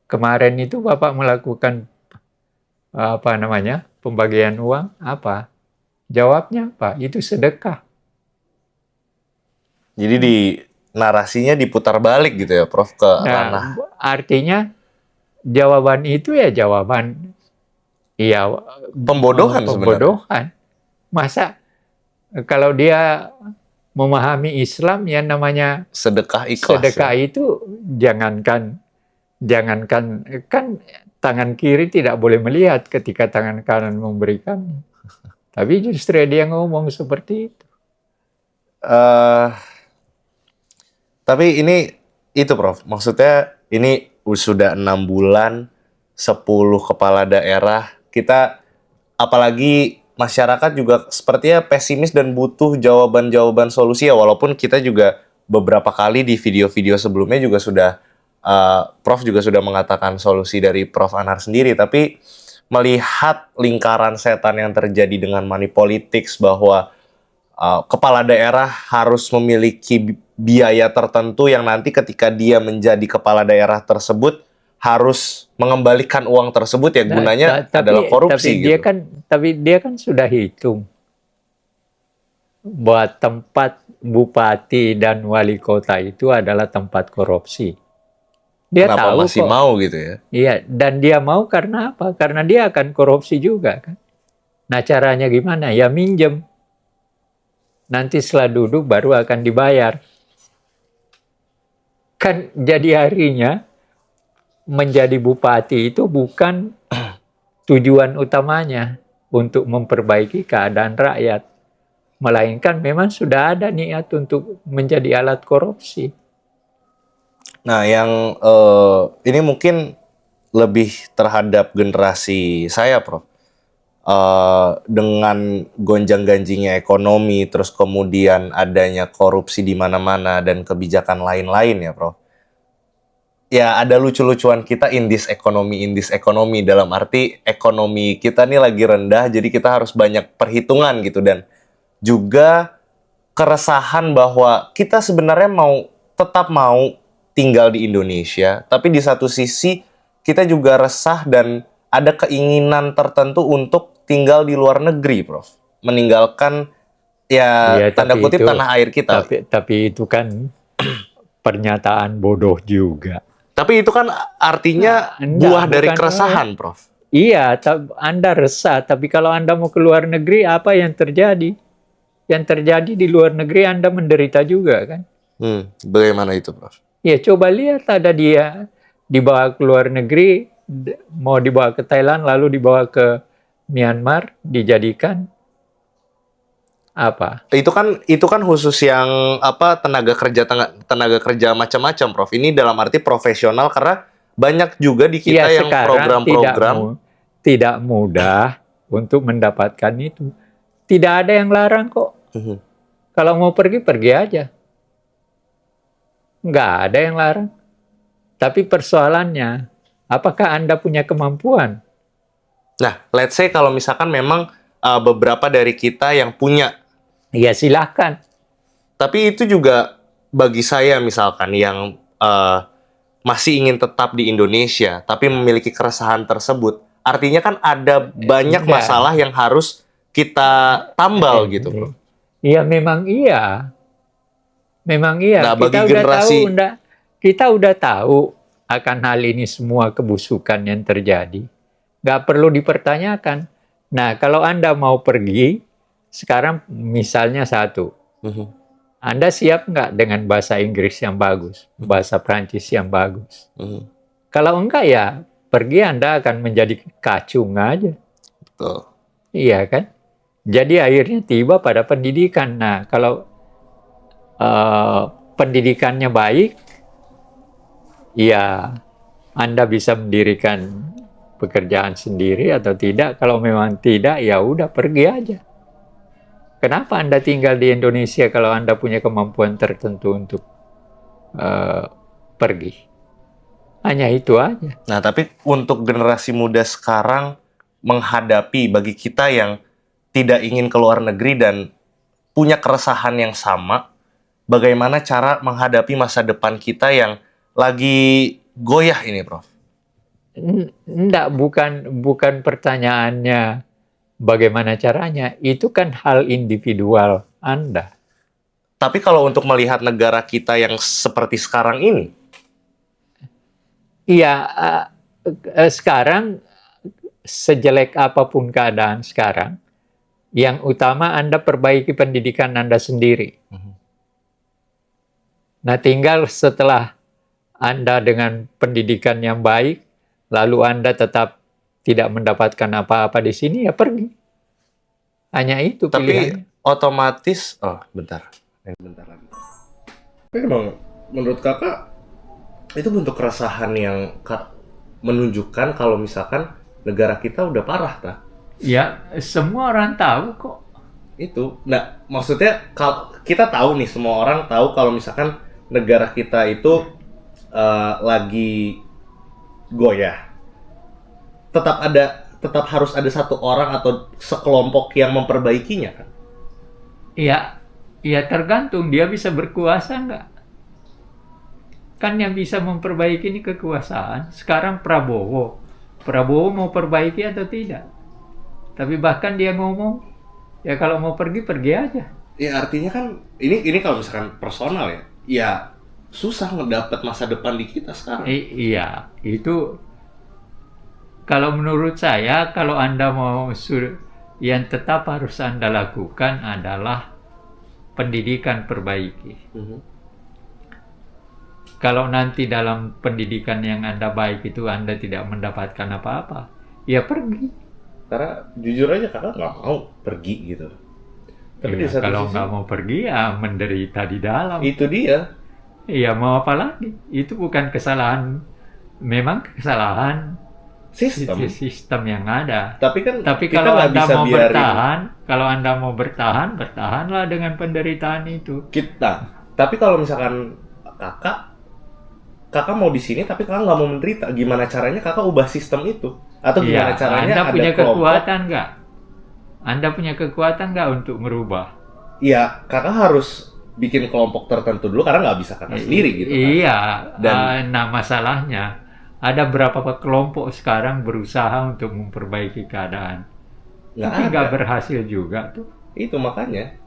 kemarin itu Bapak melakukan pembagian uang apa? Jawabnya apa? Itu sedekah. Jadi narasinya diputar balik gitu ya, Prof, ke ranah. Artinya jawaban itu ya jawaban pembodohan sebenarnya. Masa kalau dia memahami Islam yang namanya sedekah ikhlas. Sedekah ya. Itu jangankan kan tangan kiri tidak boleh melihat ketika tangan kanan memberikan. Tapi justru dia ngomong seperti itu. Tapi ini itu, Prof. Maksudnya ini sudah 6 bulan, 10 kepala daerah. Kita apalagi masyarakat juga sepertinya pesimis dan butuh jawaban-jawaban solusi ya. Walaupun kita juga beberapa kali di video-video sebelumnya juga sudah Prof juga sudah mengatakan solusi dari Prof Anhar sendiri, tapi melihat lingkaran setan yang terjadi dengan money politics bahwa kepala daerah harus memiliki biaya tertentu yang nanti ketika dia menjadi kepala daerah tersebut harus mengembalikan uang tersebut ya gunanya adalah korupsi gitu. Tapi dia kan sudah hitung bahwa tempat bupati dan wali kota itu adalah tempat korupsi. Dia kenapa tahu masih mau gitu ya? Iya, dan dia mau karena apa? Karena dia akan korupsi juga kan. Nah, caranya gimana? Ya minjem. Nanti setelah duduk baru akan dibayar. Kan jadi harinya menjadi bupati itu bukan tujuan utamanya untuk memperbaiki keadaan rakyat. Melainkan memang sudah ada niat untuk menjadi alat korupsi. Nah, yang ini mungkin lebih terhadap generasi saya, Prof. Dengan gonjang-ganjingnya ekonomi, terus kemudian adanya korupsi di mana-mana dan kebijakan lain-lain ya, Prof. Ya, ada lucu-lucuan kita in this economy dalam arti ekonomi kita nih lagi rendah, jadi kita harus banyak perhitungan gitu dan juga keresahan bahwa kita sebenarnya tetap mau tinggal di Indonesia, tapi di satu sisi kita juga resah dan ada keinginan tertentu untuk tinggal di luar negeri, Prof. Meninggalkan ya tanda kutip itu, tanah air kita. Tapi itu kan pernyataan bodoh juga. Tapi itu kan artinya buah dari keresahan, Prof. Iya, Anda resah, tapi kalau Anda mau ke luar negeri apa yang terjadi? yang terjadi di luar negeri Anda menderita juga kan? Bagaimana itu, Prof? Ya coba lihat, ada dia dibawa ke luar negeri, mau dibawa ke Thailand lalu dibawa ke Myanmar, dijadikan apa? Itu kan khusus yang apa, tenaga kerja macam-macam, Prof. Ini dalam arti profesional, karena banyak juga di kita Ya yang sekarang program-program. tidak mudah untuk mendapatkan itu. Tidak ada yang larang kok. Kalau mau pergi, pergi aja. Nggak ada yang larang. Tapi persoalannya, apakah Anda punya kemampuan? Nah, let's say kalau misalkan memang beberapa dari kita yang punya, Ya silahkan. tapi itu juga bagi saya misalkan yang masih ingin tetap di Indonesia, tapi memiliki keresahan tersebut, artinya kan ada banyak Enggak. masalah yang harus kita tambal gitu, Bro. Iya, memang iya. Memang iya. Nah, bagi Kita udah tahu akan hal ini, semua kebusukan yang terjadi. Nggak perlu dipertanyakan. Nah, kalau Anda mau pergi, sekarang misalnya satu, Anda siap nggak dengan bahasa Inggris yang bagus, bahasa Prancis yang bagus? Kalau enggak, ya pergi, Anda akan menjadi kacung aja. Betul. Iya kan? Jadi akhirnya tiba pada pendidikan. Nah, kalau pendidikannya baik, ya Anda bisa mendirikan pekerjaan sendiri atau tidak. Kalau memang tidak, ya udah pergi aja. Kenapa Anda tinggal di Indonesia kalau Anda punya kemampuan tertentu untuk pergi? Hanya itu aja. Nah, tapi untuk generasi muda sekarang menghadapi, bagi kita yang tidak ingin ke luar negeri dan punya keresahan yang sama, bagaimana cara menghadapi masa depan kita yang lagi goyah ini, Prof? Enggak, bukan pertanyaannya bagaimana caranya. Itu kan hal individual Anda. Tapi kalau untuk melihat negara kita yang seperti sekarang ini, iya, sekarang sejelek apapun keadaan sekarang, yang utama Anda perbaiki pendidikan Anda sendiri. Nah, tinggal setelah Anda dengan pendidikan yang baik, lalu Anda tetap tidak mendapatkan apa-apa di sini, ya pergi. Hanya itu pilihannya. tapi otomatis, bentar lagi. Tapi emang menurut kakak itu bentuk keresahan yang menunjukkan kalau misalkan negara kita udah parah, tak? Ya, semua orang tahu kok. Itu, nah maksudnya kita tahu nih, semua orang tahu kalau misalkan negara kita itu lagi goyah. Tetap harus ada satu orang atau sekelompok yang memperbaikinya, kan? Iya, tergantung dia bisa berkuasa nggak. Kan yang bisa memperbaiki ini kekuasaan. Sekarang Prabowo mau perbaiki atau tidak? Tapi bahkan dia ngomong, ya kalau mau pergi, pergi aja. Ya artinya kan, ini kalau misalkan personal ya, ya susah ngedapat masa depan di kita sekarang. Iya, itu kalau menurut saya, kalau Anda mau, yang tetap harus Anda lakukan adalah pendidikan perbaiki. Kalau nanti dalam pendidikan yang Anda baik itu Anda tidak mendapatkan apa-apa, ya pergi. Karena jujur aja kakak nggak mau pergi gitu. Tapi di Ya, satu kalau sisi, nggak mau pergi, ya menderita di dalam. itu dia. Iya, mau apa lagi? Itu bukan kesalahan, memang kesalahan sistem yang ada. Tapi kan Tapi kita kalau nggak Anda bisa mau biarin bertahan, kalau Anda mau bertahan, bertahanlah dengan penderitaan itu. kita. Tapi kalau misalkan kakak mau di sini tapi kakak nggak mau menderita, gimana caranya kakak ubah sistem itu? Atau gimana caranya Anda ada punya kelompok? kekuatan nggak? Anda punya kekuatan nggak untuk merubah? Iya, kakak harus bikin kelompok tertentu dulu karena nggak bisa kakak sendiri gitu kan. Iya, Dan nah masalahnya ada berapa kelompok sekarang berusaha untuk memperbaiki keadaan. Tapi nggak berhasil juga tuh. Itu makanya.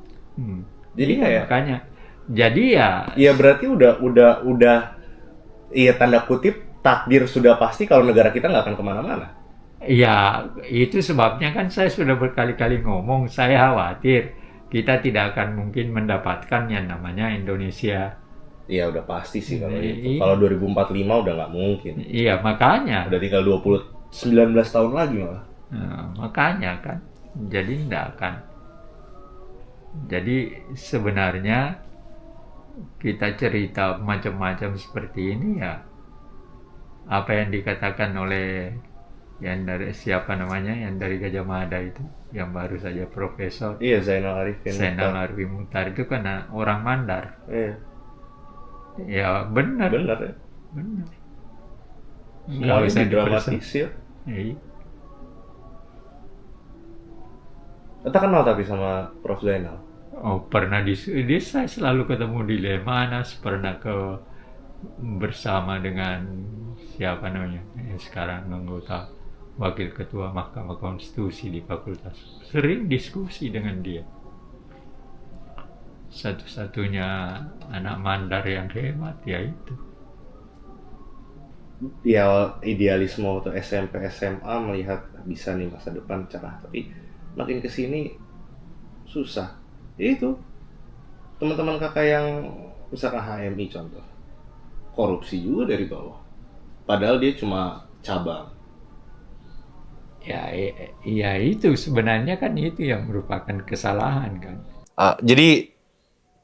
Jadi Iya, kayak makanya. Jadi ya. Iya berarti udah. Iya tanda kutip takdir sudah pasti kalau negara kita nggak akan kemana-mana. Ya, itu sebabnya kan saya sudah berkali-kali ngomong, saya khawatir kita tidak akan mungkin mendapatkan yang namanya Indonesia. Iya udah pasti sih kalau itu. Iya. Kalau 2045 udah nggak mungkin. Iya, makanya. Udah tinggal 19 tahun lagi malah. Nah, makanya kan. Jadi tidak akan. Jadi sebenarnya kita cerita macam-macam seperti ini ya, apa yang dikatakan oleh yang dari siapa namanya, yang dari Gajah Mada itu, yang baru saja Profesor Iya, Zainal Arifin Zainal Mukhtar. Arifin Mukhtar itu kan orang Mandar. Iya, Ya benar, benar ya. benar. Nggak Semuanya usah didramatisir. Iya. Kita kenal tapi sama Prof Zainal. Oh, pernah saya selalu ketemu di Lemanas, pernah bersama dengan siapa namanya, sekarang anggota wakil ketua Mahkamah Konstitusi di fakultas. Sering diskusi dengan dia. Satu-satunya anak Mandar yang hebat ya itu. Ya idealisme waktu SMP SMA melihat bisa nih masa depan cerah, tapi makin kesini susah. Ya itu teman-teman kakak yang misalkan HMI contoh, korupsi juga dari bawah, padahal dia cuma cabang. Ya, ya itu sebenarnya kan itu yang merupakan kesalahan kan. Jadi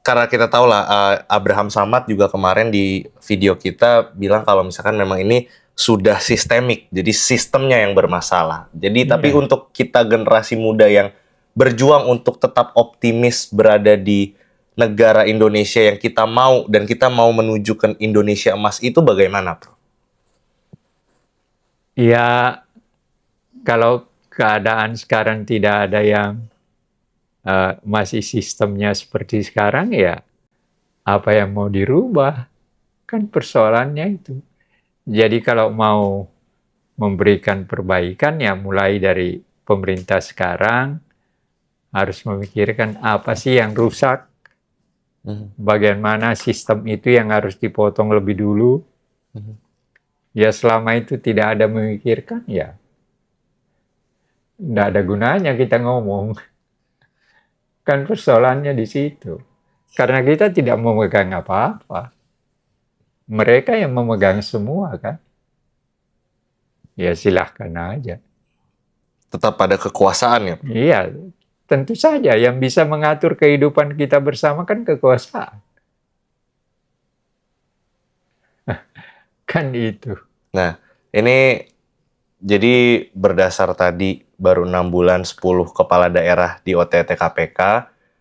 karena kita tahu lah, Abraham Samad juga kemarin di video kita bilang kalau misalkan memang ini sudah sistemik, jadi sistemnya yang bermasalah. Jadi tapi untuk kita generasi muda yang berjuang untuk tetap optimis berada di negara Indonesia yang kita mau, dan kita mau menuju ke Indonesia emas itu bagaimana, Bro? Ya, kalau keadaan sekarang tidak ada yang masih sistemnya seperti sekarang, ya apa yang mau dirubah? Kan persoalannya itu. Jadi kalau mau memberikan perbaikan ya mulai dari pemerintah sekarang harus memikirkan apa sih yang rusak, bagaimana sistem itu yang harus dipotong lebih dulu. Ya selama itu tidak ada memikirkan, ya tidak ada gunanya kita ngomong. Kan persoalannya di situ. Karena kita tidak memegang apa-apa. Mereka yang memegang semua kan. Ya silahkan aja. Tetap pada kekuasaan ya? Iya, tentu saja yang bisa mengatur kehidupan kita bersama kan kekuasaan. Kan itu. Nah, ini jadi berdasar tadi baru 6 bulan 10 kepala daerah di OTT KPK,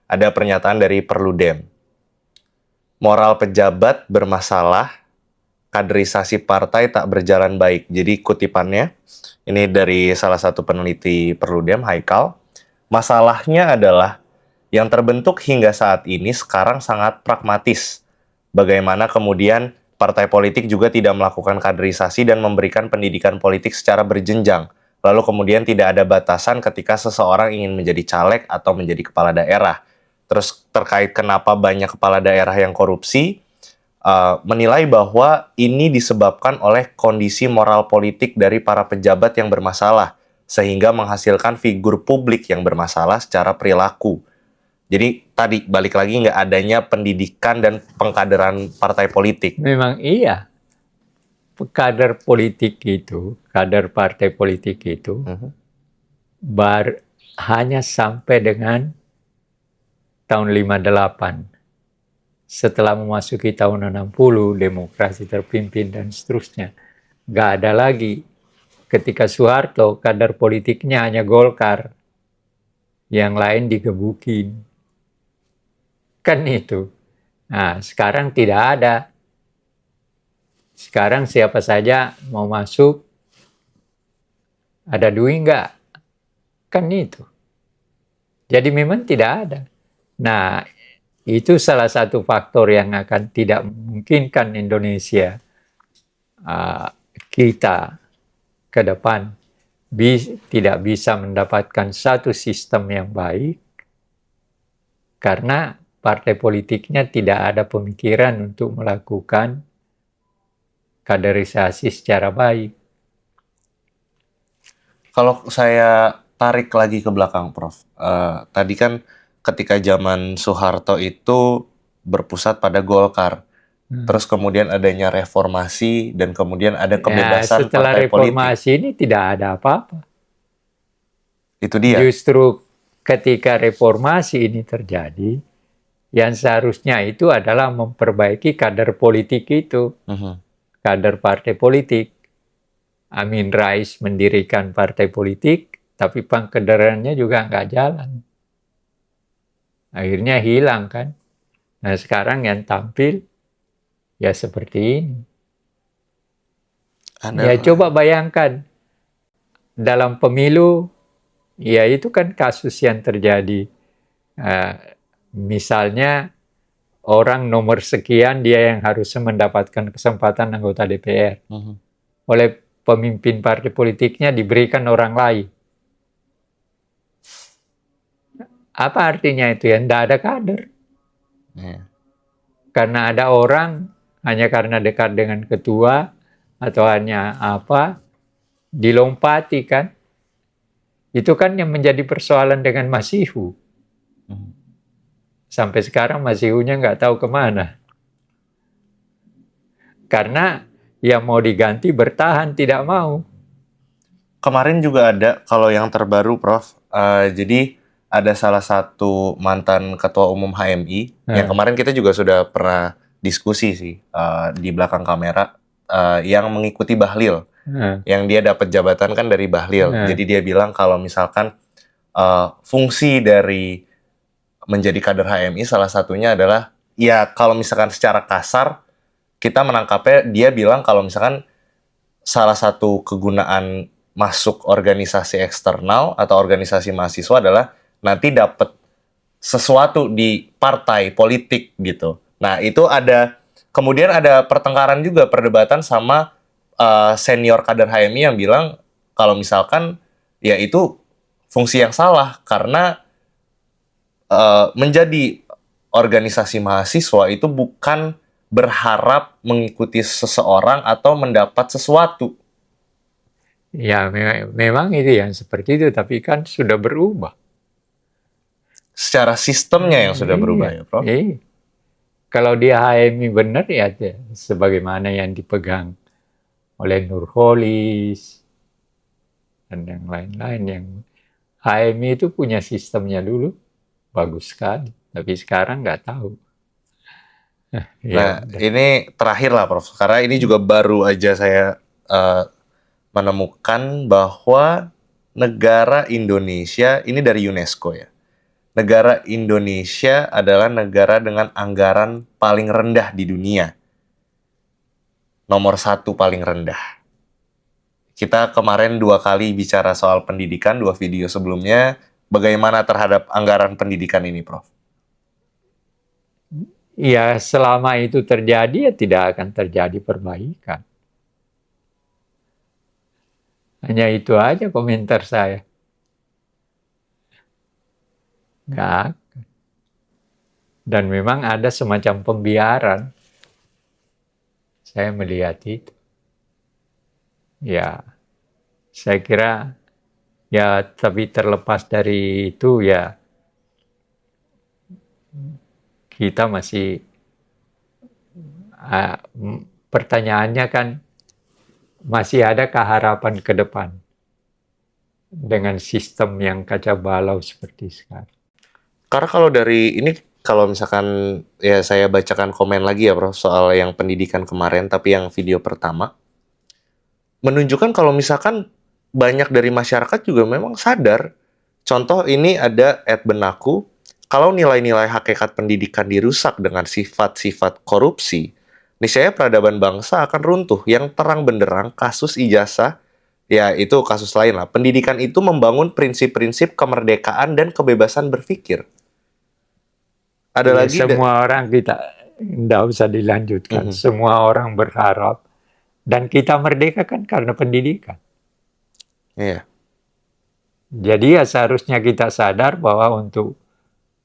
ada pernyataan dari Perludem. Moral pejabat bermasalah, kaderisasi partai tak berjalan baik. Jadi kutipannya, ini dari salah satu peneliti Perludem, Haikal. Masalahnya adalah yang terbentuk hingga saat ini sekarang sangat pragmatis. Bagaimana kemudian partai politik juga tidak melakukan kaderisasi dan memberikan pendidikan politik secara berjenjang. Lalu kemudian tidak ada batasan ketika seseorang ingin menjadi caleg atau menjadi kepala daerah. Terus terkait kenapa banyak kepala daerah yang korupsi, menilai bahwa ini disebabkan oleh kondisi moral politik dari para pejabat yang bermasalah, sehingga menghasilkan figur publik yang bermasalah secara perilaku. Jadi tadi balik lagi nggak adanya pendidikan dan pengkaderan partai politik. Memang iya. Kader politik itu, kader partai politik itu, hanya sampai dengan tahun 58. Setelah memasuki tahun 60, demokrasi terpimpin dan seterusnya. Nggak ada lagi. Ketika Soeharto, kader politiknya hanya Golkar. Yang lain digebukin. Kan itu. Nah, sekarang tidak ada. Sekarang siapa saja mau masuk, ada duit nggak? Kan itu. Jadi memang tidak ada. Nah, itu salah satu faktor yang akan tidak memungkinkan Indonesia kita ke depan tidak bisa mendapatkan satu sistem yang baik karena partai politiknya tidak ada pemikiran untuk melakukan kaderisasi secara baik. Kalau saya tarik lagi ke belakang, Prof. Tadi kan ketika zaman Soeharto itu berpusat pada Golkar. Terus kemudian adanya reformasi dan kemudian ada Ya, kebebasan setelah partai politik. reformasi ini tidak ada apa-apa. Itu dia. Justru ketika reformasi ini terjadi, yang seharusnya itu adalah memperbaiki kader politik itu, kader partai politik. Amin Rais mendirikan partai politik, tapi pengkaderannya juga nggak jalan. Akhirnya hilang kan. Nah sekarang yang tampil ya seperti ini. Ya coba bayangkan dalam pemilu, ya itu kan kasus yang terjadi. Misalnya orang nomor sekian dia yang harus mendapatkan kesempatan anggota DPR. Oleh pemimpin partai politiknya diberikan orang lain. Apa artinya itu ya? Tidak ada kader. Karena ada orang hanya karena dekat dengan ketua atau hanya apa dilompati kan. Itu kan yang menjadi persoalan dengan Masihu. Sampai sekarang Masihunya nggak tahu kemana. Karena yang mau diganti bertahan tidak mau. Kemarin juga ada, kalau yang terbaru Prof, jadi ada salah satu mantan ketua umum HMI, yang kemarin kita juga sudah pernah diskusi sih di belakang kamera, yang mengikuti Bahlil, yang dia dapat jabatan kan dari Bahlil. Jadi dia bilang kalau misalkan fungsi dari menjadi kader HMI salah satunya adalah, ya kalau misalkan secara kasar, kita menangkapnya, dia bilang kalau misalkan salah satu kegunaan masuk organisasi eksternal atau organisasi mahasiswa adalah nanti dapat sesuatu di partai politik gitu. Nah itu ada, kemudian ada pertengkaran juga, perdebatan sama senior kader HMI yang bilang kalau misalkan ya itu fungsi yang salah karena menjadi organisasi mahasiswa itu bukan berharap mengikuti seseorang atau mendapat sesuatu. Ya memang itu yang seperti itu, tapi kan sudah berubah. Secara sistemnya yang sudah berubah ya, Prof? Kalau dia HMI benar ya sebagaimana yang dipegang oleh Nurholis dan yang lain-lain. Yang HMI itu punya sistemnya dulu, bagus sekali. Tapi sekarang nggak tahu. Nah, ini terakhir lah, Prof. Karena ini juga baru aja saya menemukan bahwa negara Indonesia, ini dari UNESCO ya, negara Indonesia adalah negara dengan anggaran paling rendah di dunia. Nomor 1 paling rendah. Kita kemarin 2 kali bicara soal pendidikan, 2 video sebelumnya. Bagaimana terhadap anggaran pendidikan ini, Prof? Ya, selama itu terjadi, ya tidak akan terjadi perbaikan. Hanya itu aja komentar saya. Nggak akan. Dan memang ada semacam pembiaran. Saya melihat itu. Ya, saya kira, ya tapi terlepas dari itu ya, kita masih, pertanyaannya kan, masih adakah harapan ke depan dengan sistem yang kacau balau seperti sekarang? Karena kalau dari ini, kalau misalkan ya saya bacakan komen lagi ya Prof soal yang pendidikan kemarin, tapi yang video pertama menunjukkan kalau misalkan banyak dari masyarakat juga memang sadar. Contoh ini ada @benaku, kalau nilai-nilai hakikat pendidikan dirusak dengan sifat-sifat korupsi, niscaya peradaban bangsa akan runtuh. Yang terang benderang kasus ijazah, ya itu kasus lain lah. Pendidikan itu membangun prinsip-prinsip kemerdekaan dan kebebasan berpikir. Ada ya, lagi semua orang kita, tidak usah dilanjutkan. Semua orang berharap, dan kita merdeka kan karena pendidikan. Iya. Jadi ya seharusnya kita sadar bahwa untuk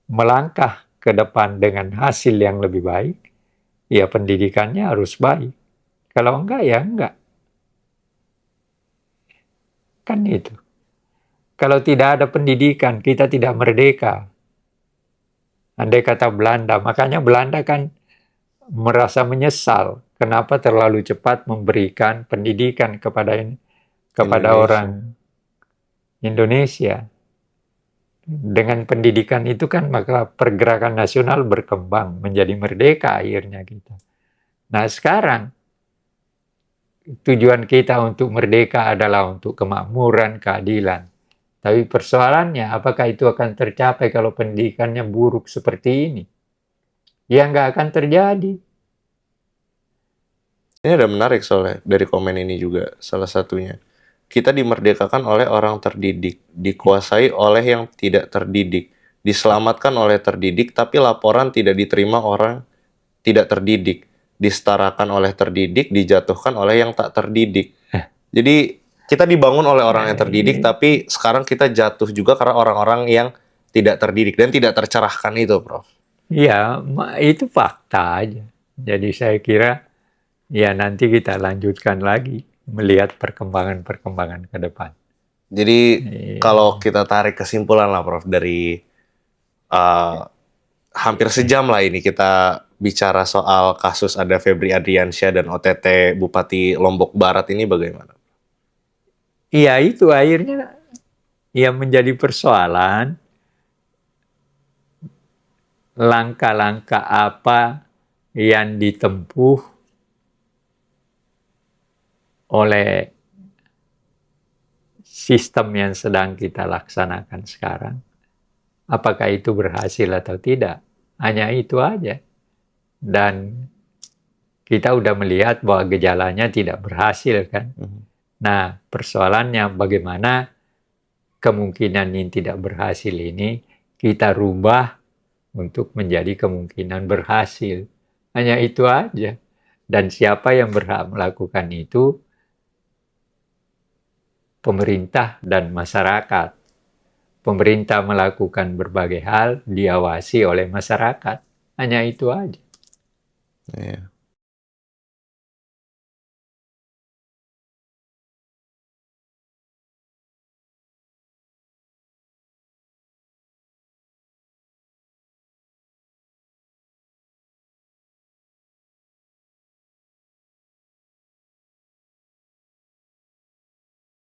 melangkah ke depan dengan hasil yang lebih baik, ya pendidikannya harus baik. Kalau enggak, ya enggak. Kan itu. Kalau tidak ada pendidikan, kita tidak merdeka. Andai kata Belanda, makanya Belanda kan merasa menyesal kenapa terlalu cepat memberikan pendidikan kepada Indonesia. orang Indonesia. Dengan pendidikan itu kan maka pergerakan nasional berkembang menjadi merdeka akhirnya kita. Nah sekarang tujuan kita untuk merdeka adalah untuk kemakmuran, keadilan. Tapi persoalannya apakah itu akan tercapai kalau pendidikannya buruk seperti ini? Ya nggak akan terjadi. Ini ada menarik soalnya dari komen ini juga salah satunya. Kita dimerdekakan oleh orang terdidik, dikuasai oleh yang tidak terdidik, diselamatkan oleh terdidik, tapi laporan tidak diterima orang tidak terdidik, disetarakan oleh terdidik, dijatuhkan oleh yang tak terdidik. Jadi kita dibangun oleh orang yang terdidik, tapi sekarang kita jatuh juga karena orang-orang yang tidak terdidik dan tidak tercerahkan itu, Prof. Ya, itu fakta aja. Jadi saya kira ya nanti kita lanjutkan lagi melihat perkembangan-perkembangan ke depan. Jadi Iya. kalau kita tarik kesimpulan lah, Prof, dari hampir sejam lah ini kita bicara soal kasus ada Febri Adriansyah dan OTT Bupati Lombok Barat ini bagaimana? Iya, itu akhirnya yang menjadi persoalan langkah-langkah apa yang ditempuh oleh sistem yang sedang kita laksanakan sekarang. Apakah itu berhasil atau tidak? Hanya itu aja. Dan kita udah melihat bahwa gejalanya tidak berhasil kan. Nah, persoalannya bagaimana kemungkinan yang tidak berhasil ini kita rubah untuk menjadi kemungkinan berhasil. Hanya itu aja. Dan siapa yang berhak melakukan itu? Pemerintah dan masyarakat. Pemerintah melakukan berbagai hal, diawasi oleh masyarakat. Hanya itu aja. Iya.